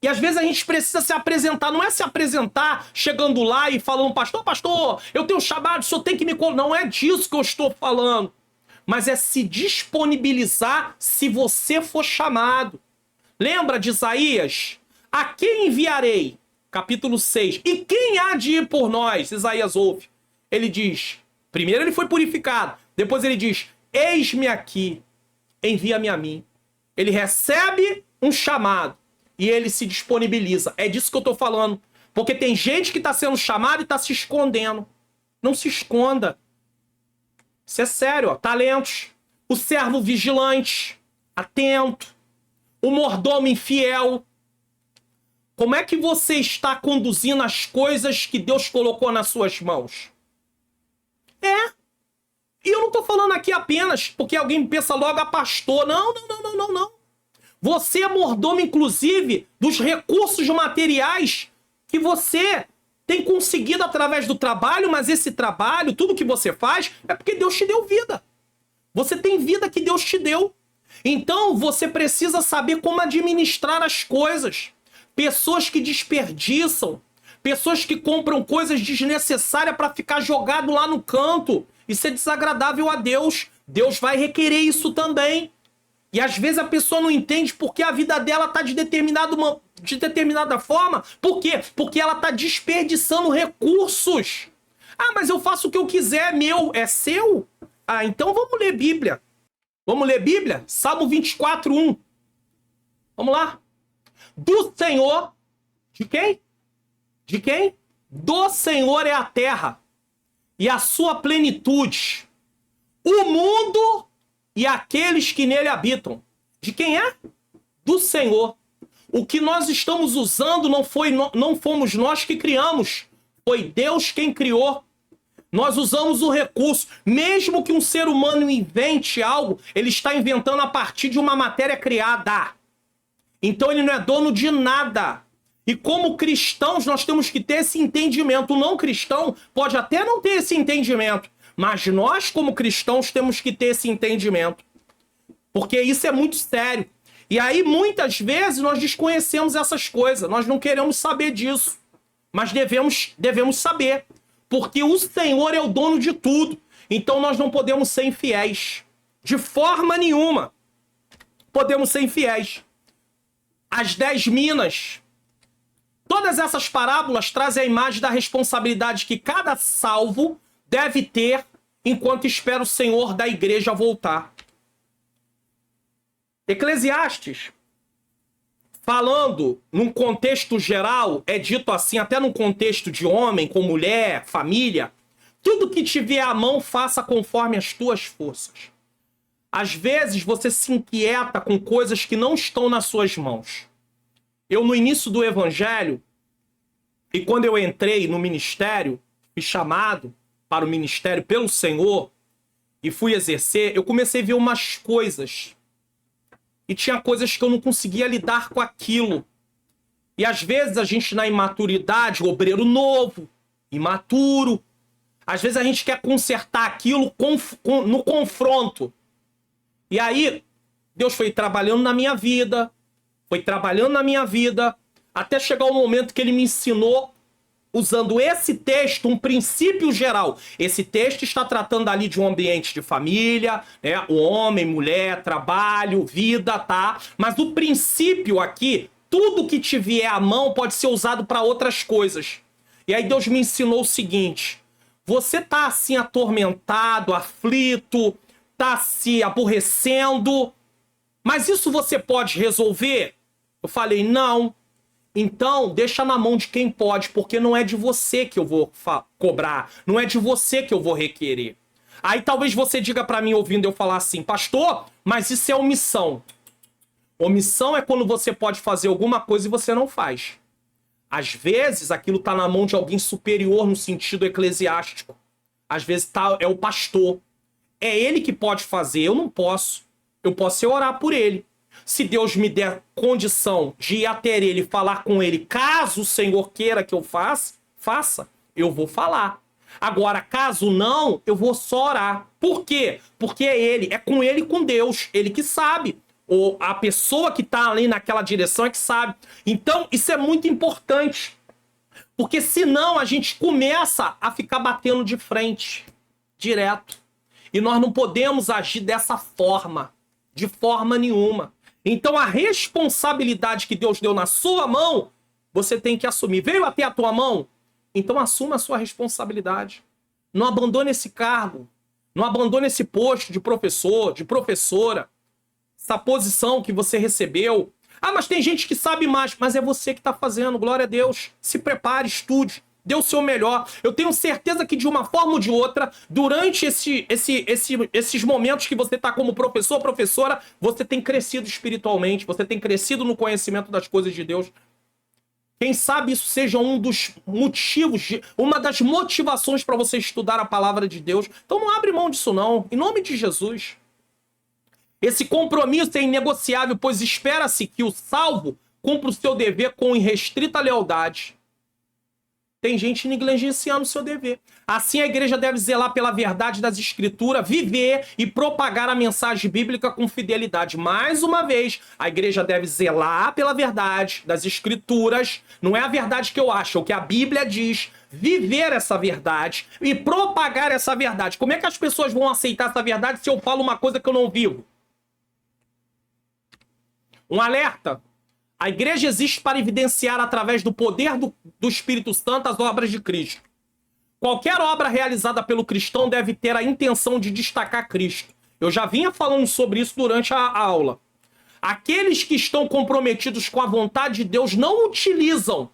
E às vezes a gente precisa se apresentar. Não é se apresentar chegando lá e falando, pastor, eu tenho chamado, o senhor tem que me... Não é disso que eu estou falando. Mas é se disponibilizar se você for chamado. Lembra de Isaías? A quem enviarei? Capítulo 6. E quem há de ir por nós? Isaías ouve. Ele diz, primeiro ele foi purificado. Depois ele diz, eis-me aqui, envia-me a mim. Ele recebe um chamado. e ele se disponibiliza. É disso que eu tô falando. Porque tem gente que tá sendo chamada e tá se escondendo. Não se esconda. Isso é sério, ó. Talentos. O servo vigilante, atento. O mordomo infiel. Como é que você está conduzindo as coisas que Deus colocou nas suas mãos? E eu não tô falando aqui apenas porque alguém pensa logo a pastor. Não. Você é mordomo, inclusive, dos recursos materiais que você tem conseguido através do trabalho, mas esse trabalho, tudo que você faz, é porque Deus te deu vida. Você tem vida que Deus te deu. Então, você precisa saber como administrar as coisas. Pessoas que desperdiçam, pessoas que compram coisas desnecessárias para ficar jogado lá no canto. Isso é desagradável a Deus. Deus vai requerer isso também. E às vezes a pessoa não entende porque a vida dela está de determinada forma. Por quê? Porque ela está desperdiçando recursos. Ah, mas eu faço o que eu quiser, é meu, é seu? Ah, então vamos ler Bíblia. Vamos ler Bíblia? Salmo 24:1. Vamos lá. Do Senhor, de quem? De quem? Do Senhor é a terra e a sua plenitude, o mundo e aqueles que nele habitam. De quem é? Do Senhor. O que nós estamos usando não fomos nós que criamos, foi Deus quem criou. Nós usamos o recurso. Mesmo que um ser humano invente algo, ele está inventando a partir de uma matéria criada. Então ele não é dono de nada. E como cristãos, nós temos que ter esse entendimento. O não cristão pode até não ter esse entendimento, mas nós, como cristãos, temos que ter esse entendimento. Porque isso é muito sério. E aí, muitas vezes, nós desconhecemos essas coisas. Nós não queremos saber disso. Mas devemos saber. Porque o Senhor é o dono de tudo. Então nós não podemos ser infiéis. De forma nenhuma. Podemos ser infiéis. As 10 minas. Todas essas parábolas trazem a imagem da responsabilidade que cada salvo deve ter enquanto espera o Senhor da igreja voltar. Eclesiastes, falando num contexto geral, é dito assim, até num contexto de homem, com mulher, família, tudo que te vier à mão, faça conforme as tuas forças. Às vezes você se inquieta com coisas que não estão nas suas mãos. Eu, no início do evangelho, e quando eu entrei no ministério, fui chamado para o ministério pelo Senhor e fui exercer, eu comecei a ver umas coisas. E tinha coisas que eu não conseguia lidar com aquilo. E às vezes a gente, na imaturidade, obreiro novo, imaturo, às vezes a gente quer consertar aquilo no confronto. E aí, Deus foi trabalhando na minha vida, até chegar o momento que ele me ensinou, usando esse texto, um princípio geral. Esse texto está tratando ali de um ambiente de família, né? O homem, mulher, trabalho, vida, tá? Mas o princípio aqui, tudo que te vier à mão pode ser usado para outras coisas. E aí Deus me ensinou o seguinte: você tá assim atormentado, aflito, tá se aborrecendo, mas isso você pode resolver? Eu falei, não. Então, deixa na mão de quem pode, porque não é de você que eu vou cobrar, não é de você que eu vou requerer. Aí talvez você diga pra mim, ouvindo eu falar assim, pastor, mas isso é omissão. Omissão é quando você pode fazer alguma coisa e você não faz. Às vezes, aquilo tá na mão de alguém superior no sentido eclesiástico. Às vezes é o pastor. É ele que pode fazer, eu não posso. Eu posso orar por ele. Se Deus me der condição de ir até ele e falar com ele, caso o Senhor queira que eu faça, eu vou falar. Agora, caso não, eu vou só orar. Por quê? Porque é com ele e com Deus, ele que sabe. Ou a pessoa que está ali naquela direção é que sabe. Então, isso é muito importante. Porque senão a gente começa a ficar batendo de frente, direto. E nós não podemos agir dessa forma, de forma nenhuma. Então a responsabilidade que Deus deu na sua mão, você tem que assumir. Veio até a tua mão? Então assuma a sua responsabilidade. Não abandone esse cargo. Não abandone esse posto de professor, de professora. Essa posição que você recebeu. Ah, mas tem gente que sabe mais. Mas é você que está fazendo, glória a Deus. Se prepare, estude, dê o seu melhor. Eu tenho certeza que de uma forma ou de outra, durante esses momentos que você está como professor, professora, você tem crescido espiritualmente, você tem crescido no conhecimento das coisas de Deus. Quem sabe isso seja um dos motivos, uma das motivações para você estudar a palavra de Deus. Então não abre mão disso não, em nome de Jesus. Esse compromisso é inegociável, pois espera-se que o salvo cumpra o seu dever com irrestrita lealdade. Tem gente negligenciando o seu dever. Assim, a igreja deve zelar pela verdade das Escrituras, viver e propagar a mensagem bíblica com fidelidade. Mais uma vez, a igreja deve zelar pela verdade das Escrituras. Não é a verdade que eu acho, é o que a Bíblia diz. Viver essa verdade e propagar essa verdade. Como é que as pessoas vão aceitar essa verdade se eu falo uma coisa que eu não vivo? Um alerta. A igreja existe para evidenciar através do poder do Espírito Santo as obras de Cristo. Qualquer obra realizada pelo cristão deve ter a intenção de destacar Cristo. Eu já vinha falando sobre isso durante a aula. Aqueles que estão comprometidos com a vontade de Deus não utilizam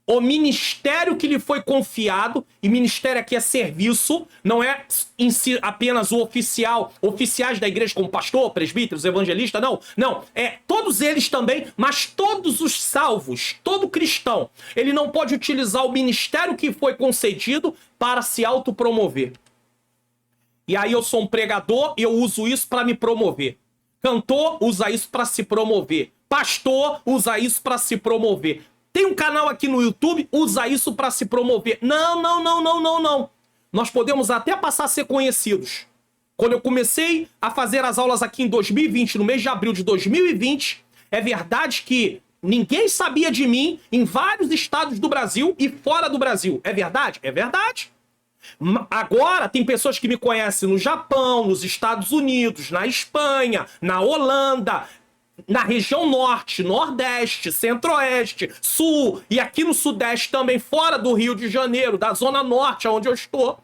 o ministério que lhe foi confiado, e ministério aqui é serviço, não é em si apenas o oficial, oficiais da igreja como pastor, presbíteros, evangelista, não. Não, é todos eles também, mas todos os salvos, todo cristão, ele não pode utilizar o ministério que foi concedido para se autopromover. E aí eu sou um pregador e eu uso isso para me promover. Cantor usa isso para se promover. Pastor usa isso para se promover. Tem um canal aqui no YouTube, usa isso para se promover. Não, não, não, não, não, não. Nós podemos até passar a ser conhecidos. Quando eu comecei a fazer as aulas aqui em 2020, no mês de abril de 2020, é verdade que ninguém sabia de mim em vários estados do Brasil e fora do Brasil. É verdade? É verdade. Agora tem pessoas que me conhecem no Japão, nos Estados Unidos, na Espanha, na Holanda, na região norte, nordeste, centro-oeste, sul e aqui no sudeste também, fora do Rio de Janeiro, da zona norte, onde eu estou.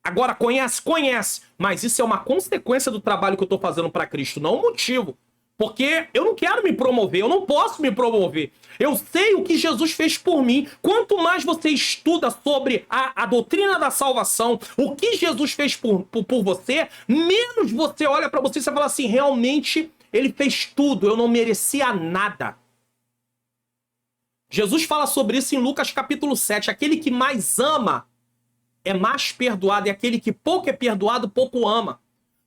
Agora, conhece? Conhece. Mas isso é uma consequência do trabalho que eu estou fazendo para Cristo, não um motivo. Porque eu não quero me promover, eu não posso me promover. Eu sei o que Jesus fez por mim. Quanto mais você estuda sobre a doutrina da salvação, o que Jesus fez por você, menos você olha para você e você fala assim, realmente... Ele fez tudo, eu não merecia nada. Jesus fala sobre isso em Lucas capítulo 7. Aquele que mais ama é mais perdoado, e aquele que pouco é perdoado, pouco ama.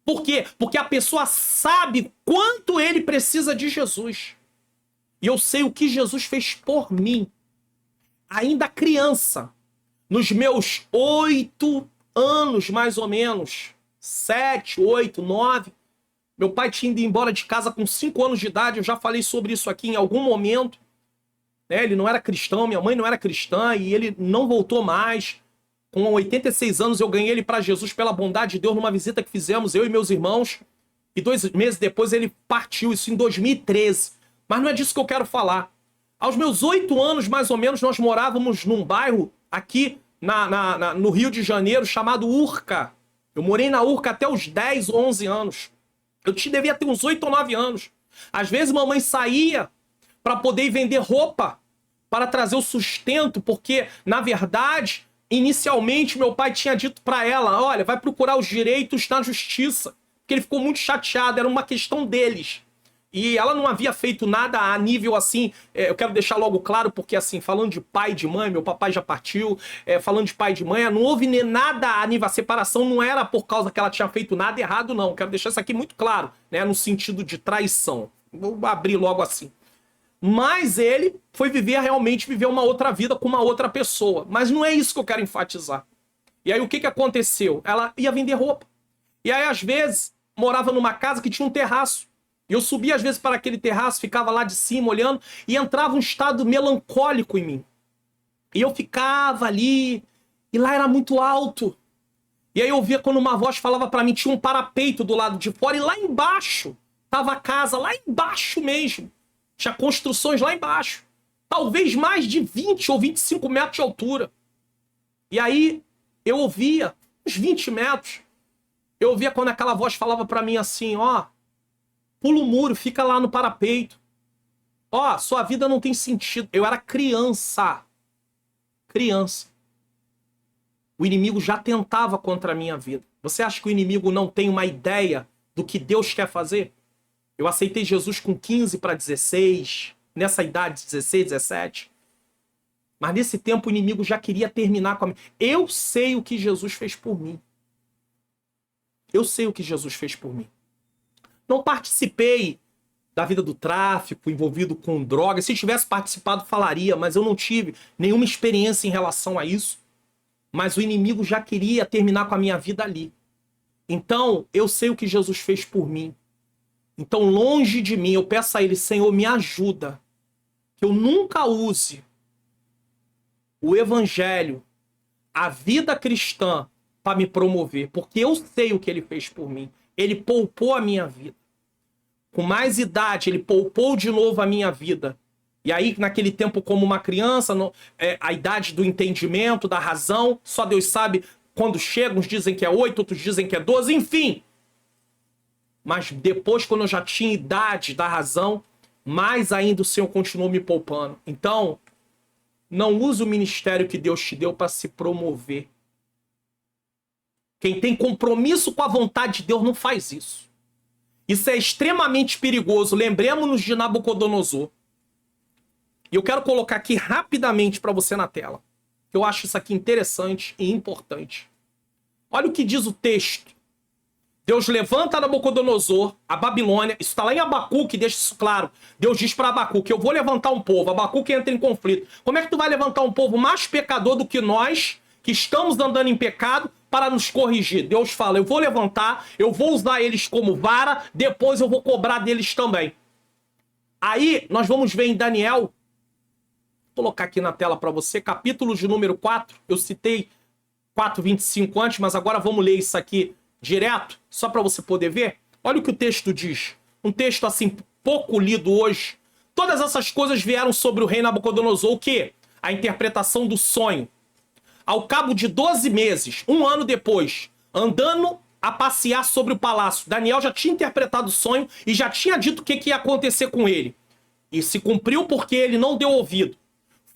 Por quê? Porque a pessoa sabe quanto ele precisa de Jesus. E eu sei o que Jesus fez por mim. Ainda criança, nos meus 8 anos, mais ou menos, 7, 8, 9... Meu pai tinha ido embora de casa com 5 anos de idade, eu já falei sobre isso aqui em algum momento. Ele não era cristão, minha mãe não era cristã e ele não voltou mais. Com 86 anos eu ganhei ele para Jesus pela bondade de Deus numa visita que fizemos, eu e meus irmãos. E 2 meses depois ele partiu, isso em 2013. Mas não é disso que eu quero falar. Aos meus 8 anos, mais ou menos, nós morávamos num bairro aqui no Rio de Janeiro chamado Urca. Eu morei na Urca até os 10, 11 anos. Eu devia ter uns 8 ou 9 anos. Às vezes mamãe saía para poder vender roupa, para trazer o sustento, porque, na verdade, inicialmente meu pai tinha dito para ela, olha, vai procurar os direitos na justiça, porque ele ficou muito chateado, era uma questão deles. E ela não havia feito nada a nível assim, eu quero deixar logo claro, porque assim, falando de pai e de mãe, meu papai já partiu, falando de pai e de mãe, não houve nada a nível, a separação não era por causa que ela tinha feito nada errado, não. Quero deixar isso aqui muito claro, né, no sentido de traição. Vou abrir logo assim. Mas ele foi realmente viver uma outra vida com uma outra pessoa. Mas não é isso que eu quero enfatizar. E aí o que aconteceu? Ela ia vender roupa. E aí às vezes morava numa casa que tinha um terraço. E eu subia às vezes para aquele terraço, ficava lá de cima olhando e entrava um estado melancólico em mim. E eu ficava ali, e lá era muito alto. E aí eu via quando uma voz falava para mim, tinha um parapeito do lado de fora, e lá embaixo estava a casa, lá embaixo mesmo. Tinha construções lá embaixo. Talvez mais de 20 ou 25 metros de altura. E aí eu ouvia, uns 20 metros, eu ouvia quando aquela voz falava para mim assim, ó, pula o muro, fica lá no parapeito. Ó, sua vida não tem sentido. Eu era criança. Criança. O inimigo já tentava contra a minha vida. Você acha que o inimigo não tem uma ideia do que Deus quer fazer? Eu aceitei Jesus com 15 para 16, nessa idade, 16, 17. Mas nesse tempo o inimigo já queria terminar com a minha. Eu sei o que Jesus fez por mim. Eu sei o que Jesus fez por mim. Não participei da vida do tráfico, envolvido com drogas. Se tivesse participado, falaria, mas eu não tive nenhuma experiência em relação a isso. Mas o inimigo já queria terminar com a minha vida ali. Então, eu sei o que Jesus fez por mim. Então, longe de mim, eu peço a Ele, Senhor, me ajuda. Que eu nunca use o evangelho, a vida cristã, para me promover. Porque eu sei o que Ele fez por mim. Ele poupou a minha vida. Com mais idade, Ele poupou de novo a minha vida. E aí, naquele tempo, como uma criança, a idade do entendimento, da razão, só Deus sabe quando chega. Uns dizem que é 8, outros dizem que é 12, enfim. Mas depois, quando eu já tinha idade da razão, mais ainda o Senhor continuou me poupando. Então, não use o ministério que Deus te deu para se promover. Quem tem compromisso com a vontade de Deus não faz isso. Isso é extremamente perigoso. Lembremos-nos de Nabucodonosor. E eu quero colocar aqui rapidamente para você na tela. Eu acho isso aqui interessante e importante. Olha o que diz o texto. Deus levanta Nabucodonosor, a Babilônia. Isso está lá em Abacuque, deixa isso claro. Deus diz para Abacuque, eu vou levantar um povo. Abacuque entra em conflito. Como é que tu vai levantar um povo mais pecador do que nós, que estamos andando em pecado, para nos corrigir? Deus fala, eu vou levantar, eu vou usar eles como vara, depois eu vou cobrar deles também. Aí, nós vamos ver em Daniel, vou colocar aqui na tela para você, capítulo de número 4, eu citei 4:25 antes, mas agora vamos ler isso aqui direto, só para você poder ver. Olha o que o texto diz, um texto assim, pouco lido hoje. Todas essas coisas vieram sobre o rei Nabucodonosor, o quê? A interpretação do sonho. Ao cabo de 12 meses, um ano depois, andando a passear sobre o palácio, Daniel já tinha interpretado o sonho e já tinha dito o que ia acontecer com ele. E se cumpriu porque ele não deu ouvido.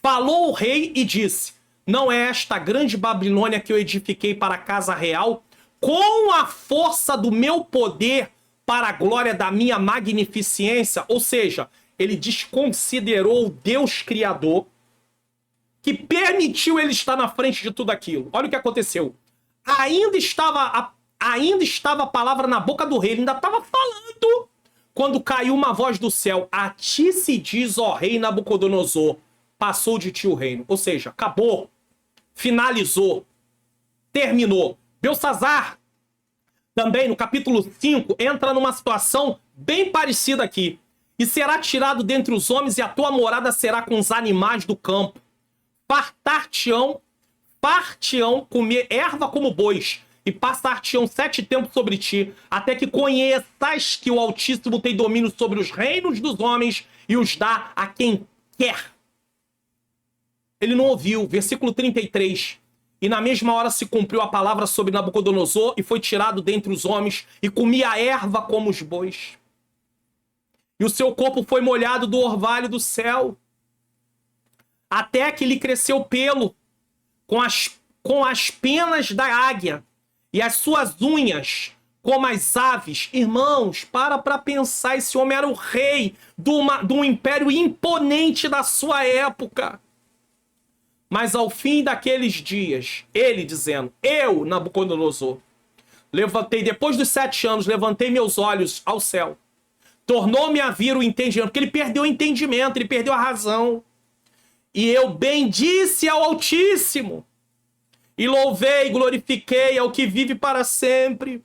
Falou o rei e disse, não é esta grande Babilônia que eu edifiquei para a casa real, com a força do meu poder, para a glória da minha magnificência? Ou seja, ele desconsiderou o Deus Criador, que permitiu ele estar na frente de tudo aquilo. Olha o que aconteceu. Ainda estava a palavra na boca do rei, ele ainda estava falando, quando caiu uma voz do céu, a ti se diz, ó rei Nabucodonosor, passou de ti o reino. Ou seja, acabou, finalizou, terminou. Belsazar, também no capítulo 5, entra numa situação bem parecida aqui. E será tirado dentre os homens e a tua morada será com os animais do campo. Fartar-te-ão comer erva como bois, e passar-te-ão 7 tempos sobre ti, até que conheças que o Altíssimo tem domínio sobre os reinos dos homens e os dá a quem quer. Ele não ouviu. Versículo 33. E na mesma hora se cumpriu a palavra sobre Nabucodonosor, e foi tirado dentre os homens, e comia a erva como os bois. E o seu corpo foi molhado do orvalho do céu, até que lhe cresceu pelo, com as penas da águia, e as suas unhas como as aves. Irmãos, para pensar, esse homem era o rei de um império imponente da sua época. Mas ao fim daqueles dias, ele dizendo, eu, Nabucodonosor, levantei, depois dos 7 anos, levantei meus olhos ao céu, tornou-me a vir o entendimento, porque ele perdeu o entendimento, ele perdeu a razão. E eu bendisse ao Altíssimo, e louvei e glorifiquei ao que vive para sempre,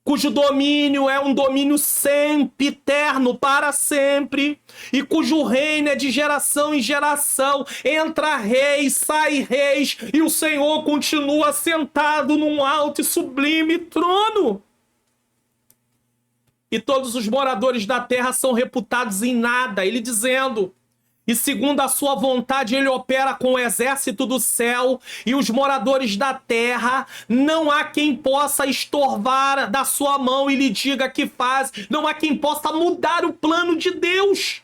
cujo domínio é um domínio sempiterno, para sempre, e cujo reino é de geração em geração. Entra reis, sai reis, e o Senhor continua sentado num alto e sublime trono. E todos os moradores da terra são reputados em nada, ele dizendo... E segundo a sua vontade, ele opera com o exército do céu e os moradores da terra. Não há quem possa estorvar da sua mão e lhe diga que faz. Não há quem possa mudar o plano de Deus.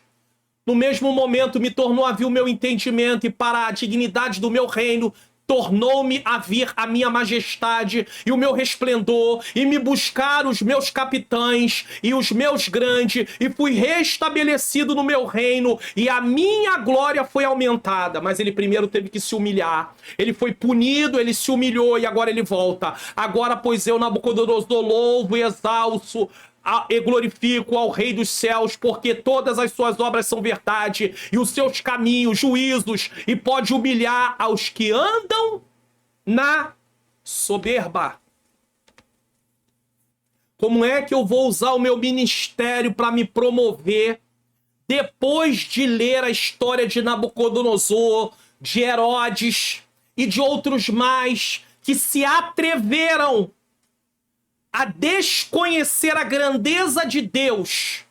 no mesmo momento me tornou a vir o meu entendimento, e para a dignidade do meu reino, tornou-me a vir a minha majestade e o meu resplendor, e me buscaram os meus capitães e os meus grandes, e fui restabelecido no meu reino, e a minha glória foi aumentada. Mas ele primeiro teve que se humilhar, ele foi punido, ele se humilhou, e agora ele volta. Agora, pois eu, Nabucodonosor, louvo e exalço e glorifico ao Rei dos céus, porque todas as suas obras são verdade, e os seus caminhos, juízos, e pode humilhar aos que andam na soberba. Como é que eu vou usar o meu ministério para me promover depois de ler a história de Nabucodonosor, de Herodes e de outros mais que se atreveram a desconhecer a grandeza de Deus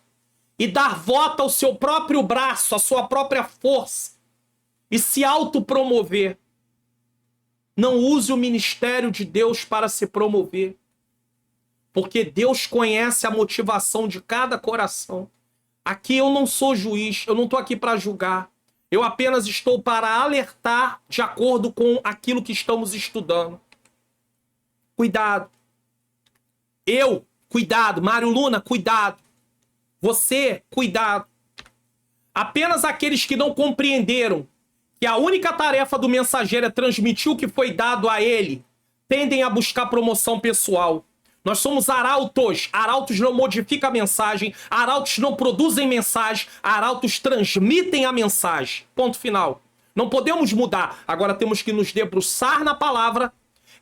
e dar voto ao seu próprio braço, à sua própria força, e se autopromover? Não use o ministério de Deus para se promover, porque Deus conhece a motivação de cada coração. Aqui eu não sou juiz, eu não estou aqui para julgar, eu apenas estou para alertar de acordo com aquilo que estamos estudando. Cuidado. Cuidado. Mário Luna, cuidado. Você, cuidado. Apenas aqueles que não compreenderam que a única tarefa do mensageiro é transmitir o que foi dado a ele, tendem a buscar promoção pessoal. Nós somos arautos. Arautos não modificam a mensagem, arautos não produzem mensagem, arautos transmitem a mensagem. Ponto final. Não podemos mudar. Agora temos que nos debruçar na palavra,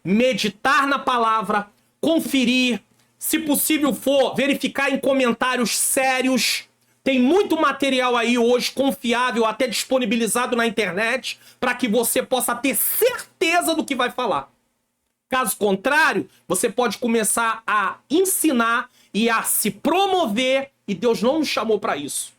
meditar na palavra, conferir, se possível for, verificar em comentários sérios. Tem muito material aí hoje, confiável, até disponibilizado na internet, para que você possa ter certeza do que vai falar. Caso contrário, você pode começar a ensinar e a se promover, e Deus não nos chamou para isso.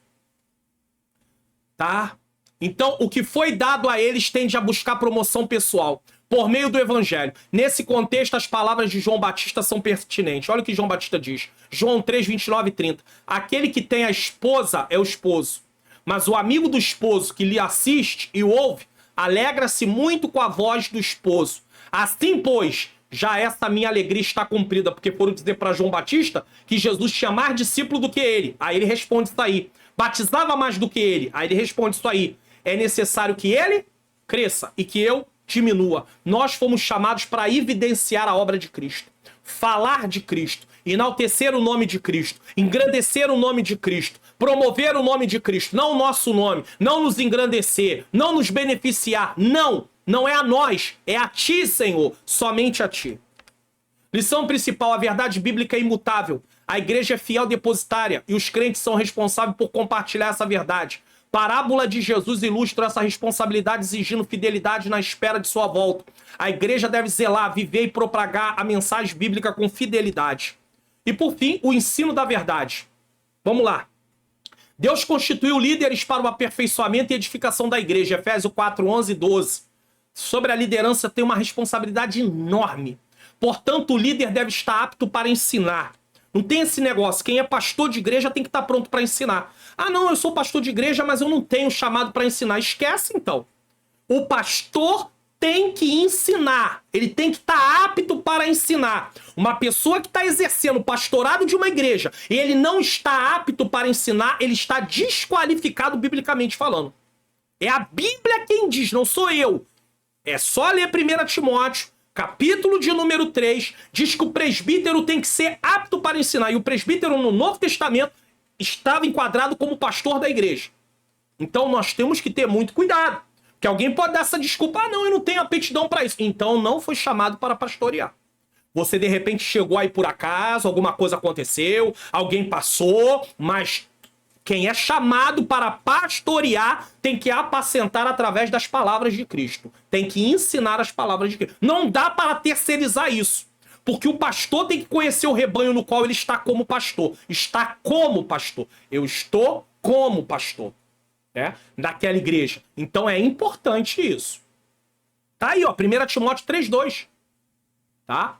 Tá? Então, o que foi dado a eles tende a buscar promoção pessoal por meio do evangelho. Nesse contexto, as palavras de João Batista são pertinentes. Olha o que João Batista diz. João 3, 29 e 30. Aquele que tem a esposa é o esposo, mas o amigo do esposo que lhe assiste e o ouve, alegra-se muito com a voz do esposo. Assim, pois, já essa minha alegria está cumprida, porque foram dizer para João Batista que Jesus tinha mais discípulo do que ele. Aí ele responde isso aí. Batizava mais do que ele. Aí ele responde isso aí. É necessário que ele cresça e que eu diminua. Nós fomos chamados para evidenciar a obra de Cristo, falar de Cristo, enaltecer o nome de Cristo, engrandecer o nome de Cristo, promover o nome de Cristo, não o nosso nome, não nos engrandecer, não nos beneficiar, não é a nós, é a ti, Senhor, somente a ti. Lição principal: a verdade bíblica é imutável, a igreja é fiel depositária e os crentes são responsáveis por compartilhar essa verdade. Parábola de Jesus ilustra essa responsabilidade, exigindo fidelidade na espera de sua volta. A igreja deve zelar, viver e propagar a mensagem bíblica com fidelidade. E por fim, o ensino da verdade. Vamos lá. Deus constituiu líderes para o aperfeiçoamento e edificação da igreja. Efésios 4, 11 e 12. Sobre a liderança tem uma responsabilidade enorme. Portanto, o líder deve estar apto para ensinar. Não tem esse negócio, quem é pastor de igreja tem que estar pronto para ensinar. Ah, não, eu sou pastor de igreja, mas eu não tenho chamado para ensinar. Esquece, então. O pastor tem que ensinar. Ele tem que estar apto para ensinar. Uma pessoa que está exercendo o pastorado de uma igreja e ele não está apto para ensinar, ele está desqualificado biblicamente falando. É a Bíblia quem diz, não sou eu. É só ler 1 Timóteo, capítulo de número 3, diz que o presbítero tem que ser apto para ensinar. E o presbítero no Novo Testamento estava enquadrado como pastor da igreja. Então nós temos que ter muito cuidado. Porque alguém pode dar essa desculpa: ah, não, eu não tenho aptidão para isso. Então não foi chamado para pastorear. Você de repente chegou aí por acaso, alguma coisa aconteceu, alguém passou, mas quem é chamado para pastorear tem que apacentar através das palavras de Cristo. Tem que ensinar as palavras de Cristo. Não dá para terceirizar isso. Porque o pastor tem que conhecer o rebanho no qual ele está como pastor. Está como pastor. Eu estou como pastor, né, daquela igreja. Então é importante isso. Tá aí, ó, 1 Timóteo 3:2. Tá?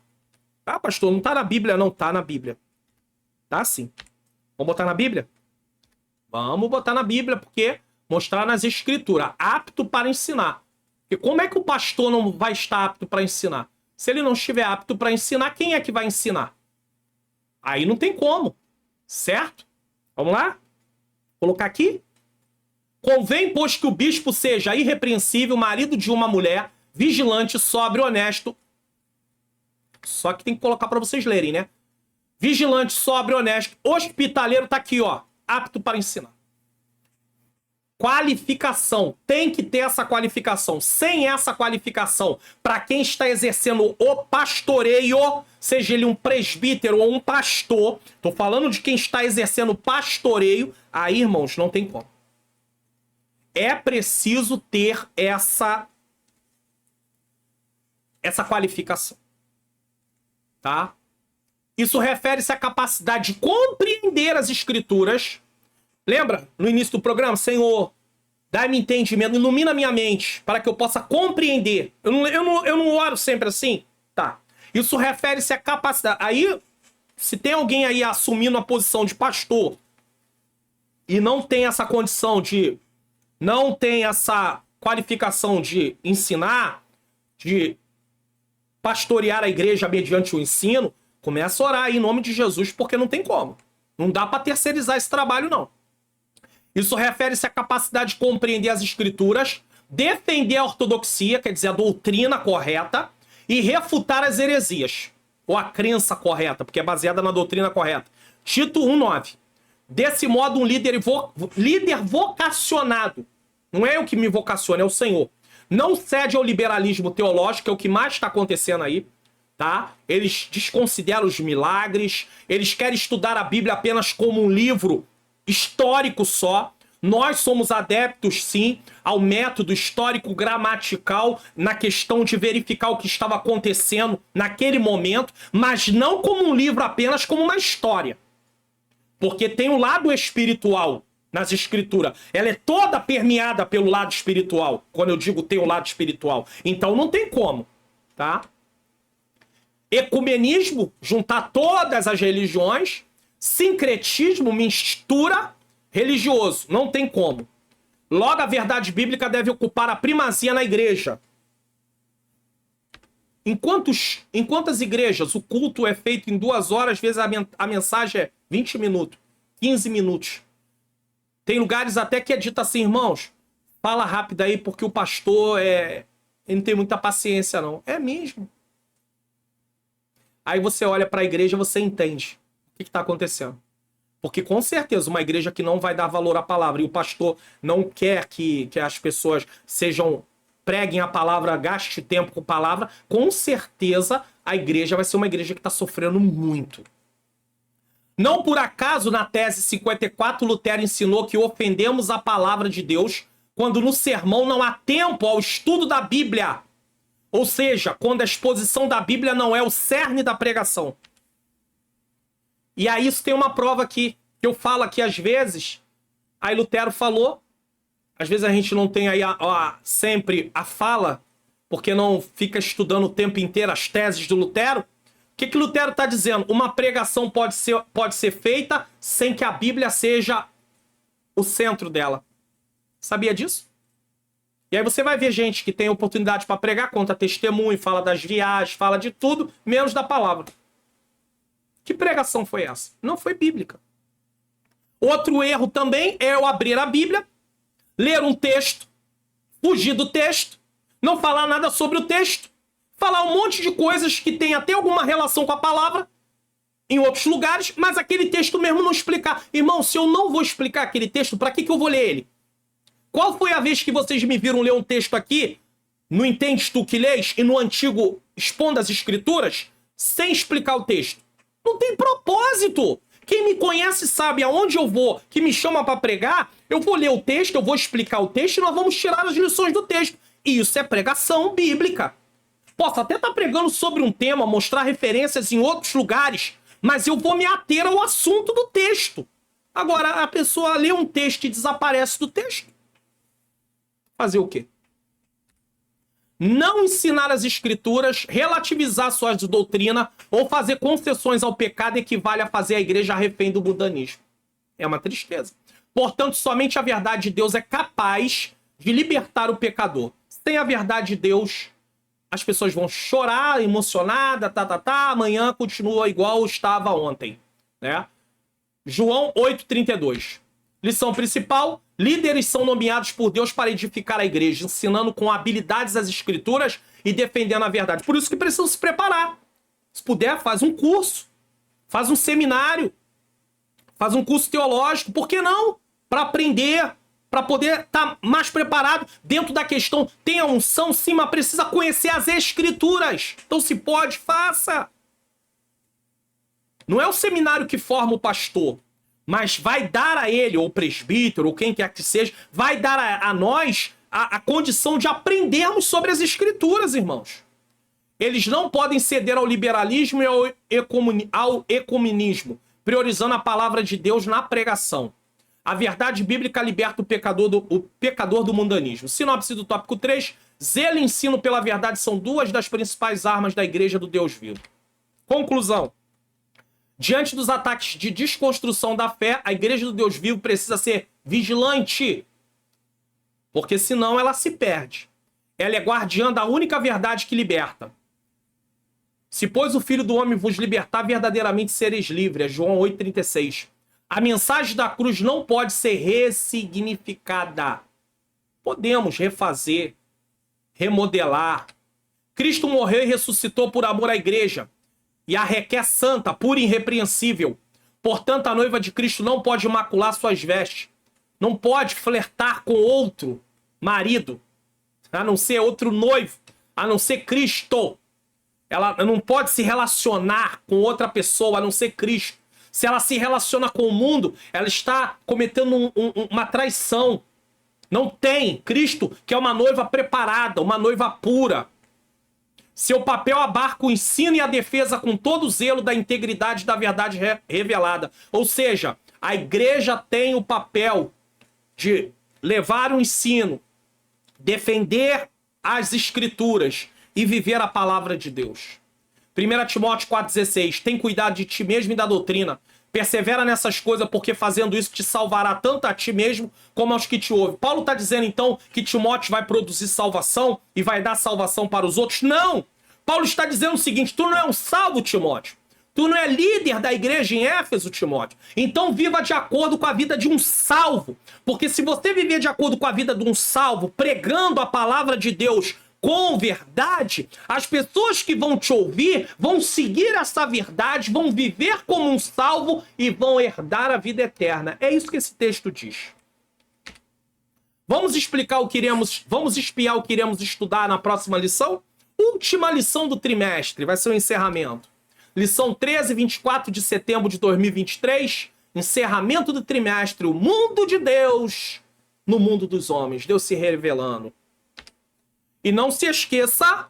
Tá, pastor? Não tá na Bíblia, não. Tá na Bíblia. Tá sim. Vamos botar na Bíblia? Vamos botar na Bíblia, porque mostrar nas escrituras, apto para ensinar. Porque como é que o pastor não vai estar apto para ensinar? Se ele não estiver apto para ensinar, quem é que vai ensinar? Aí não tem como, certo? Vamos lá? Vou colocar aqui. Convém, pois, que o bispo seja irrepreensível, marido de uma mulher, vigilante, sóbrio, honesto. Só que tem que colocar para vocês lerem, né? Vigilante, sóbrio, honesto, hospitaleiro, tá aqui, ó. Apto para ensinar. Qualificação. Tem que ter essa qualificação. Sem essa qualificação, para quem está exercendo o pastoreio, seja ele um presbítero ou um pastor, tô falando de quem está exercendo pastoreio, aí, irmãos, não tem como. É preciso ter essa qualificação. Tá? Isso refere-se à capacidade de compreender as escrituras. Lembra, no início do programa, Senhor, dá-me entendimento, ilumina minha mente, para que eu possa compreender. Eu não oro sempre assim? Tá. Isso refere-se à capacidade. Aí, se tem alguém aí assumindo a posição de pastor e não tem essa condição de... não tem essa qualificação de ensinar, de pastorear a igreja mediante o ensino, começa a orar aí em nome de Jesus, porque não tem como. Não dá para terceirizar esse trabalho, não. Isso refere-se à capacidade de compreender as escrituras, defender a ortodoxia, quer dizer, a doutrina correta, e refutar as heresias, ou a crença correta, porque é baseada na doutrina correta. Tito 1:9. Desse modo, um líder vocacionado, não é eu que me vocaciona, é o Senhor, não cede ao liberalismo teológico, que é o que mais está acontecendo aí, tá? Eles desconsideram os milagres, eles querem estudar a Bíblia apenas como um livro histórico só. Nós somos adeptos, sim, ao método histórico-gramatical na questão de verificar o que estava acontecendo naquele momento, mas não como um livro apenas, como uma história. Porque tem o lado espiritual nas escrituras. Ela é toda permeada pelo lado espiritual, quando eu digo tem o lado espiritual. Então não tem como, tá? Ecumenismo, juntar todas as religiões. Sincretismo, mistura religioso. Não tem como. Logo, a verdade bíblica deve ocupar a primazia na igreja. Em quantas igrejas o culto é feito em 2 horas, às vezes a mensagem é 20 minutos, 15 minutos. Tem lugares até que é dito assim, irmãos, fala rápido aí, porque o pastor ele não tem muita paciência, não. É mesmo. Aí você olha para a igreja e você entende o que está acontecendo. Porque com certeza uma igreja que não vai dar valor à palavra e o pastor não quer que as pessoas preguem a palavra, gaste tempo com a palavra, com certeza a igreja vai ser uma igreja que está sofrendo muito. Não por acaso, na tese 54, Lutero ensinou que ofendemos a palavra de Deus quando no sermão não há tempo ao estudo da Bíblia. Ou seja, quando a exposição da Bíblia não é o cerne da pregação. E aí isso tem uma prova aqui, que eu falo aqui às vezes, aí Lutero falou, às vezes a gente não tem aí sempre a fala, porque não fica estudando o tempo inteiro as teses do Lutero. O que Lutero está dizendo? Uma pregação pode ser feita sem que a Bíblia seja o centro dela. Sabia disso? E aí você vai ver gente que tem oportunidade para pregar, conta testemunho, fala das viagens, fala de tudo, menos da palavra. Que pregação foi essa? Não foi bíblica. Outro erro também é eu abrir a Bíblia, ler um texto, fugir do texto, não falar nada sobre o texto, falar um monte de coisas que tem até alguma relação com a palavra em outros lugares, mas aquele texto mesmo não explicar. Irmão, se eu não vou explicar aquele texto, para que eu vou ler ele? Qual foi a vez que vocês me viram ler um texto aqui, no Entendes Tu Que Lês, e no Antigo Expondo as Escrituras, sem explicar o texto? Não tem propósito. Quem me conhece sabe aonde eu vou, que me chama para pregar, eu vou ler o texto, eu vou explicar o texto e nós vamos tirar as lições do texto. E isso é pregação bíblica. Posso até estar pregando sobre um tema, mostrar referências em outros lugares, mas eu vou me ater ao assunto do texto. Agora, a pessoa lê um texto e desaparece do texto. Fazer o quê? Não ensinar as escrituras, relativizar suas doutrinas ou fazer concessões ao pecado equivale a fazer a igreja refém do budanismo. É uma tristeza. Portanto, somente a verdade de Deus é capaz de libertar o pecador. Sem a verdade de Deus, as pessoas vão chorar, emocionada, amanhã continua igual estava ontem, né? João 8,32. Lição principal: líderes são nomeados por Deus para edificar a igreja, ensinando com habilidades as escrituras e defendendo a verdade. Por isso que precisam se preparar. Se puder, faz um curso, faz um seminário, faz um curso teológico, por que não? Para aprender, para poder estar mais preparado dentro da questão. Tem a unção, sim, mas precisa conhecer as escrituras. Então, se pode, faça. Não é o seminário que forma o pastor, mas vai dar a ele, ou o presbítero, ou quem quer que seja, vai dar a nós a condição de aprendermos sobre as escrituras, irmãos. Eles não podem ceder ao liberalismo e ao ecumenismo, priorizando a palavra de Deus na pregação. A verdade bíblica liberta o pecador do mundanismo. Sinopse do tópico 3. Zelo e ensino pela verdade são duas das principais armas da igreja do Deus vivo. Conclusão. Diante dos ataques de desconstrução da fé, a igreja do Deus vivo precisa ser vigilante, porque senão ela se perde. Ela é guardiã da única verdade que liberta. Se, pois, o Filho do Homem vos libertar, verdadeiramente sereis livres. João 8,36. A mensagem da cruz não pode ser ressignificada. Podemos refazer, remodelar. Cristo morreu e ressuscitou por amor à igreja. E a requer santa, pura e irrepreensível. Portanto, a noiva de Cristo não pode macular suas vestes. Não pode flertar com outro marido, a não ser outro noivo, a não ser Cristo. Ela não pode se relacionar com outra pessoa, a não ser Cristo. Se ela se relaciona com o mundo, ela está cometendo uma traição. Não tem. Cristo, que é uma noiva preparada, uma noiva pura. Seu papel abarca o ensino e a defesa com todo o zelo da integridade da verdade revelada. Ou seja, a igreja tem o papel de levar o ensino, defender as escrituras e viver a palavra de Deus. 1 Timóteo 4,16. Tem cuidado de ti mesmo e da doutrina. Persevera nessas coisas, porque fazendo isso te salvará tanto a ti mesmo como aos que te ouvem. Paulo está dizendo então que Timóteo vai produzir salvação e vai dar salvação para os outros? Não! Paulo está dizendo o seguinte: tu não é um salvo, Timóteo. Tu não é líder da igreja em Éfeso, Timóteo. Então viva de acordo com a vida de um salvo. Porque se você viver de acordo com a vida de um salvo, pregando a palavra de Deus com verdade, as pessoas que vão te ouvir vão seguir essa verdade, vão viver como um salvo e vão herdar a vida eterna. É isso que esse texto diz. Vamos explicar o que iremos, vamos espiar o que iremos estudar na próxima lição? Última lição do trimestre, vai ser o encerramento. Lição 13, 24 de setembro de 2023, encerramento do trimestre, o mundo de Deus no mundo dos homens, Deus se revelando. E não se esqueça,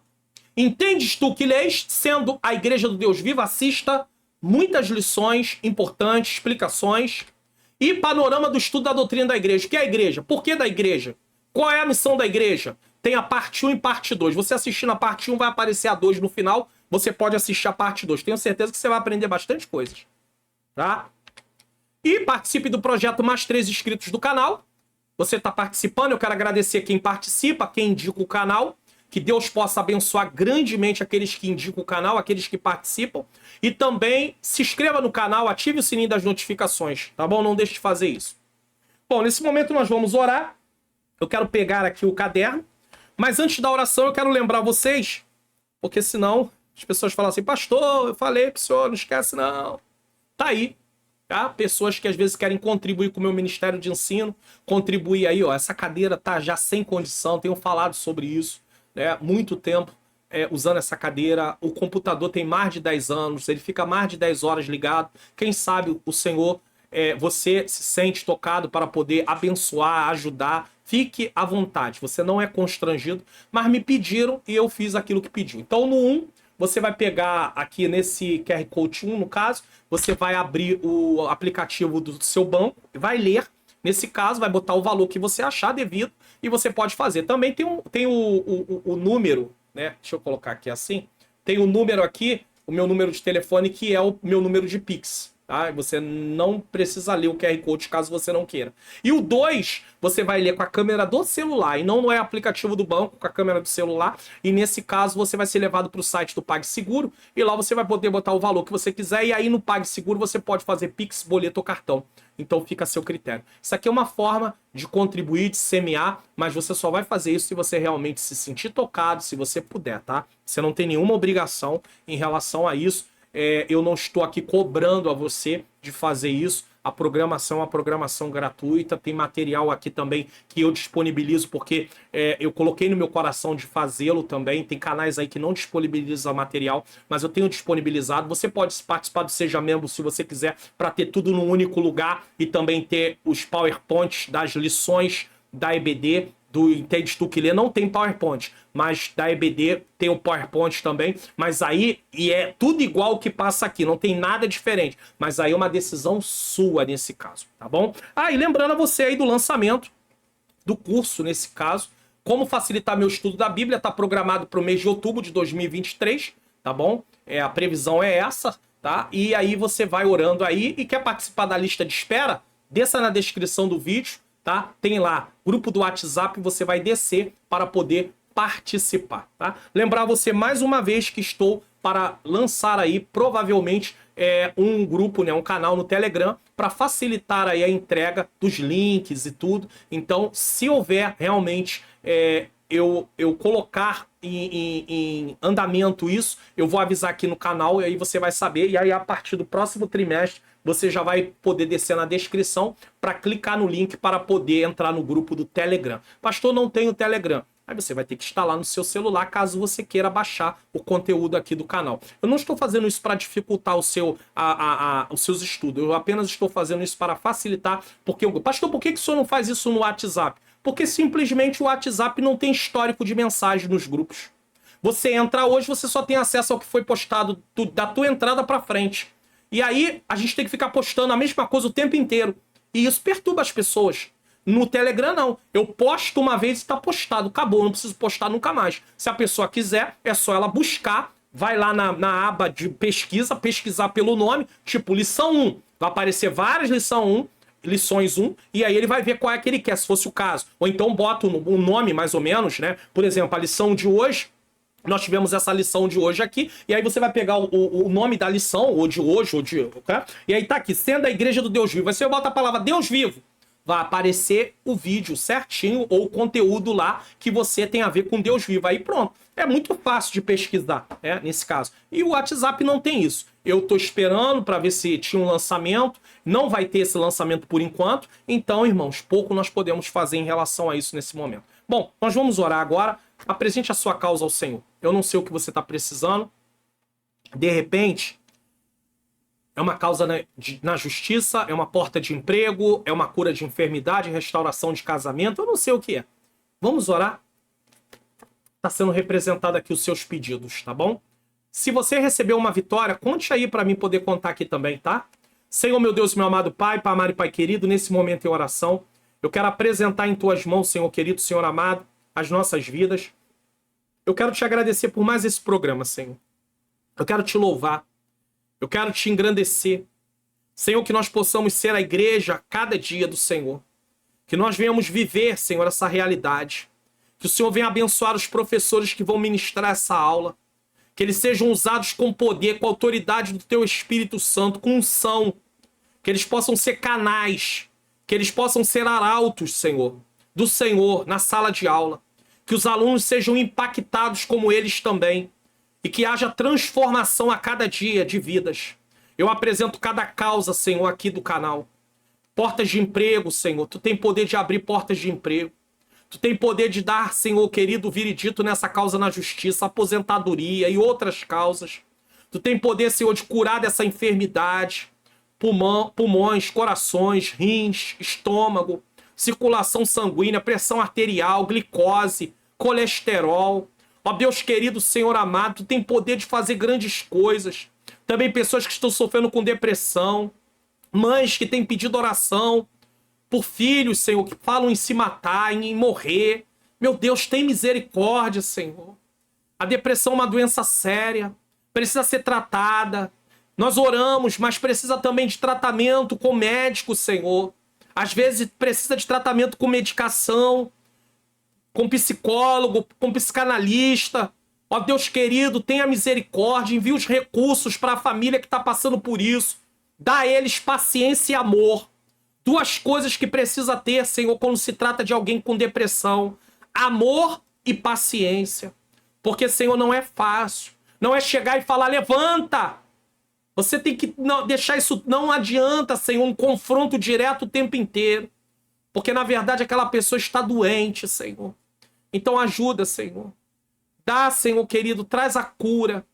entendes tu que lês, sendo a igreja do Deus vivo, assista muitas lições importantes, explicações e panorama do estudo da doutrina da igreja. O que é a igreja? Por que da igreja? Qual é a missão da igreja? Tem a parte 1 e parte 2. Você assistindo a parte 1 vai aparecer a 2 no final, você pode assistir a parte 2. Tenho certeza que você vai aprender bastante coisas. Tá? E participe do projeto Mais 3 inscritos do canal. Você está participando, eu quero agradecer quem participa, quem indica o canal. Que Deus possa abençoar grandemente aqueles que indicam o canal, aqueles que participam. E também se inscreva no canal, ative o sininho das notificações, tá bom? Não deixe de fazer isso. Bom, nesse momento nós vamos orar. Eu quero pegar aqui o caderno. Mas antes da oração eu quero lembrar vocês, porque senão as pessoas falam assim: pastor, eu falei pro senhor, não esquece não. Tá aí. Tá? Pessoas que às vezes querem contribuir com o meu ministério de ensino, contribuir aí, ó, essa cadeira tá já sem condição, tenho falado sobre isso, né, muito tempo usando essa cadeira, o computador tem mais de 10 anos, ele fica mais de 10 horas ligado, quem sabe o Senhor, você se sente tocado para poder abençoar, ajudar, fique à vontade, você não é constrangido, mas me pediram e eu fiz aquilo que pediu. Então no 1, você vai pegar aqui nesse QR Code 1, no caso, você vai abrir o aplicativo do seu banco, vai ler, nesse caso, vai botar o valor que você achar devido e você pode fazer. Também tem o número, né? Deixa eu colocar aqui assim. Tem o número aqui, o meu número de telefone, que é o meu número de Pix. Tá? Você não precisa ler o QR Code caso você não queira. E o 2, você vai ler com a câmera do celular, e não é aplicativo do banco, com a câmera do celular. E nesse caso, você vai ser levado para o site do PagSeguro, e lá você vai poder botar o valor que você quiser, e aí no PagSeguro você pode fazer Pix, boleto ou cartão. Então fica a seu critério. Isso aqui é uma forma de contribuir, de semear, mas você só vai fazer isso se você realmente se sentir tocado, se você puder, tá? Você não tem nenhuma obrigação em relação a isso. Eu não estou aqui cobrando a você de fazer isso. A programação é uma programação gratuita. Tem material aqui também que eu disponibilizo porque eu coloquei no meu coração de fazê-lo também. Tem canais aí que não disponibilizam material, mas eu tenho disponibilizado. Você pode participar do Seja Membro se você quiser, para ter tudo num único lugar e também ter os PowerPoints das lições da EBD. Do Entende Tu Que Lê não tem PowerPoint, mas da EBD tem o PowerPoint também, mas aí, e é tudo igual o que passa aqui, não tem nada diferente, mas aí é uma decisão sua nesse caso, tá bom? E lembrando a você aí do lançamento do curso, nesse caso, como facilitar meu estudo da Bíblia, tá programado para o mês de outubro de 2023, tá bom? A previsão é essa, tá? E aí você vai orando aí e quer participar da lista de espera? Desça na descrição do vídeo, tá? Tem lá, grupo do WhatsApp, você vai descer para poder participar, tá? Lembrar você mais uma vez que estou para lançar aí, provavelmente, um grupo, né, um canal no Telegram, para facilitar aí a entrega dos links e tudo. Então, se houver realmente eu colocar em andamento isso, eu vou avisar aqui no canal e aí você vai saber. E aí, a partir do próximo trimestre, você já vai poder descer na descrição para clicar no link para poder entrar no grupo do Telegram. Pastor, não tem o Telegram. Aí você vai ter que instalar no seu celular caso você queira baixar o conteúdo aqui do canal. Eu não estou fazendo isso para dificultar os seus estudos. Eu apenas estou fazendo isso para facilitar. Porque, pastor, por que o senhor não faz isso no WhatsApp? Porque simplesmente o WhatsApp não tem histórico de mensagem nos grupos. Você entra hoje, você só tem acesso ao que foi postado da tua entrada para frente. E aí a gente tem que ficar postando a mesma coisa o tempo inteiro. E isso perturba as pessoas. No Telegram, não. Eu posto uma vez e está postado. Acabou, não preciso postar nunca mais. Se a pessoa quiser, é só ela buscar. Vai lá na aba de pesquisa, pesquisar pelo nome. Tipo, lição 1. Vai aparecer várias lições 1. E aí ele vai ver qual é que ele quer, se fosse o caso. Ou então bota o nome, mais ou menos, né? Por exemplo, a lição de hoje. Nós tivemos essa lição de hoje aqui, e aí você vai pegar o nome da lição, ou de hoje, ou de... Tá? E aí tá aqui, sendo a igreja do Deus vivo. Aí você bota a palavra Deus vivo, vai aparecer o vídeo certinho, ou o conteúdo lá que você tem a ver com Deus vivo. Aí pronto, é muito fácil de pesquisar, nesse caso. E o WhatsApp não tem isso. Eu tô esperando para ver se tinha um lançamento, não vai ter esse lançamento por enquanto, então, irmãos, pouco nós podemos fazer em relação a isso nesse momento. Bom, nós vamos orar agora. Apresente a sua causa ao Senhor. Eu não sei o que você está precisando. De repente, é uma causa na justiça, é uma porta de emprego, é uma cura de enfermidade, restauração de casamento. Eu não sei o que é. Vamos orar? Está sendo representado aqui os seus pedidos, tá bom? Se você recebeu uma vitória, conte aí para mim poder contar aqui também, tá? Senhor, meu Deus, meu amado Pai, Pai amado e Pai querido, nesse momento em oração, eu quero apresentar em tuas mãos, Senhor querido, Senhor amado, as nossas vidas. Eu quero te agradecer por mais esse programa, Senhor. Eu quero te louvar. Eu quero te engrandecer. Senhor, que nós possamos ser a igreja a cada dia do Senhor. Que nós venhamos viver, Senhor, essa realidade. Que o Senhor venha abençoar os professores que vão ministrar essa aula. Que eles sejam usados com poder, com autoridade do Teu Espírito Santo, com unção. Que eles possam ser canais. Que eles possam ser arautos, Senhor, do Senhor na sala de aula. Que os alunos sejam impactados como eles também. E que haja transformação a cada dia de vidas. Eu apresento cada causa, Senhor, aqui do canal. Portas de emprego, Senhor. Tu tem poder de abrir portas de emprego. Tu tem poder de dar, Senhor querido, veredito nessa causa na justiça, aposentadoria e outras causas. Tu tem poder, Senhor, de curar dessa enfermidade. Pulmões, corações, rins, estômago, circulação sanguínea, pressão arterial, glicose, colesterol. Ó Deus querido, Senhor amado, tu tem poder de fazer grandes coisas. Também pessoas que estão sofrendo com depressão, mães que têm pedido oração por filhos, Senhor, que falam em se matar, em morrer. Meu Deus, tem misericórdia, Senhor. A depressão é uma doença séria, precisa ser tratada. Nós oramos, mas precisa também de tratamento com médico, Senhor. Às vezes precisa de tratamento com medicação, com psicólogo, com psicanalista. Ó Deus querido, tenha misericórdia, envia os recursos para a família que está passando por isso. Dá a eles paciência e amor. Duas coisas que precisa ter, Senhor, quando se trata de alguém com depressão: amor e paciência. Porque, Senhor, não é fácil. Não é chegar e falar, levanta. Você tem que deixar isso, não adianta, Senhor, um confronto direto o tempo inteiro. Porque, na verdade, aquela pessoa está doente, Senhor. Então ajuda, Senhor. Dá, Senhor querido, traz a cura.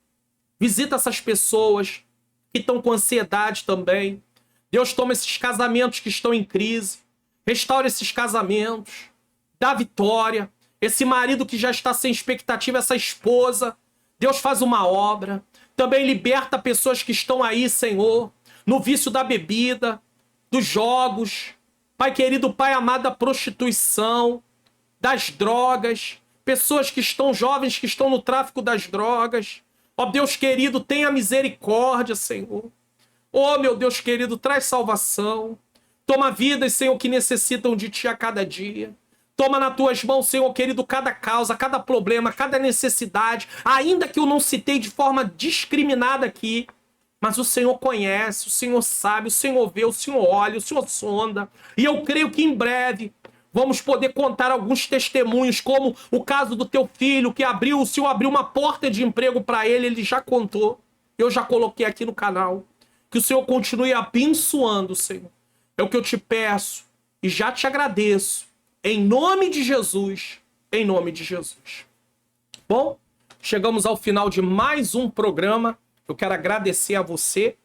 Visita essas pessoas que estão com ansiedade também. Deus, toma esses casamentos que estão em crise. Restaura esses casamentos. Dá vitória. Esse marido que já está sem expectativa, essa esposa. Deus, faz uma obra. Também liberta pessoas que estão aí, Senhor, no vício da bebida, dos jogos. Pai querido, Pai amado, da prostituição, das drogas. Pessoas que estão jovens, que estão no tráfico das drogas. Ó Deus querido, tenha misericórdia, Senhor. Ó meu Deus querido, traz salvação. Toma vidas, Senhor, que necessitam de Ti a cada dia. Toma nas Tuas mãos, Senhor querido, cada causa, cada problema, cada necessidade. Ainda que eu não citei de forma discriminada aqui. Mas o Senhor conhece, o Senhor sabe, o Senhor vê, o Senhor olha, o Senhor sonda. E eu creio que em breve vamos poder contar alguns testemunhos, como o caso do teu filho, que o Senhor abriu uma porta de emprego para ele já contou. Eu já coloquei aqui no canal. Que o Senhor continue abençoando, Senhor. É o que eu te peço e já te agradeço. Em nome de Jesus. Em nome de Jesus. Bom, chegamos ao final de mais um programa. Eu quero agradecer a você.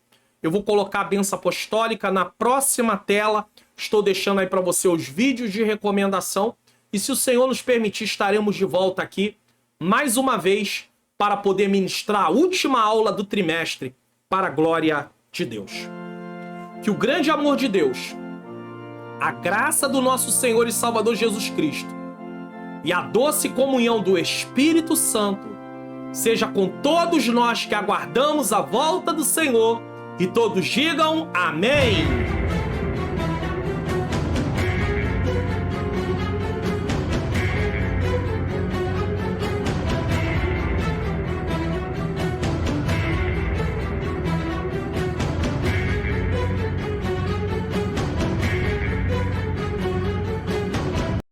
Eu vou colocar a bênção apostólica na próxima tela. Estou deixando aí para você os vídeos de recomendação. E se o Senhor nos permitir, estaremos de volta aqui mais uma vez para poder ministrar a última aula do trimestre para a glória de Deus. Que o grande amor de Deus, a graça do nosso Senhor e Salvador Jesus Cristo e a doce comunhão do Espírito Santo seja com todos nós que aguardamos a volta do Senhor, e todos digam amém.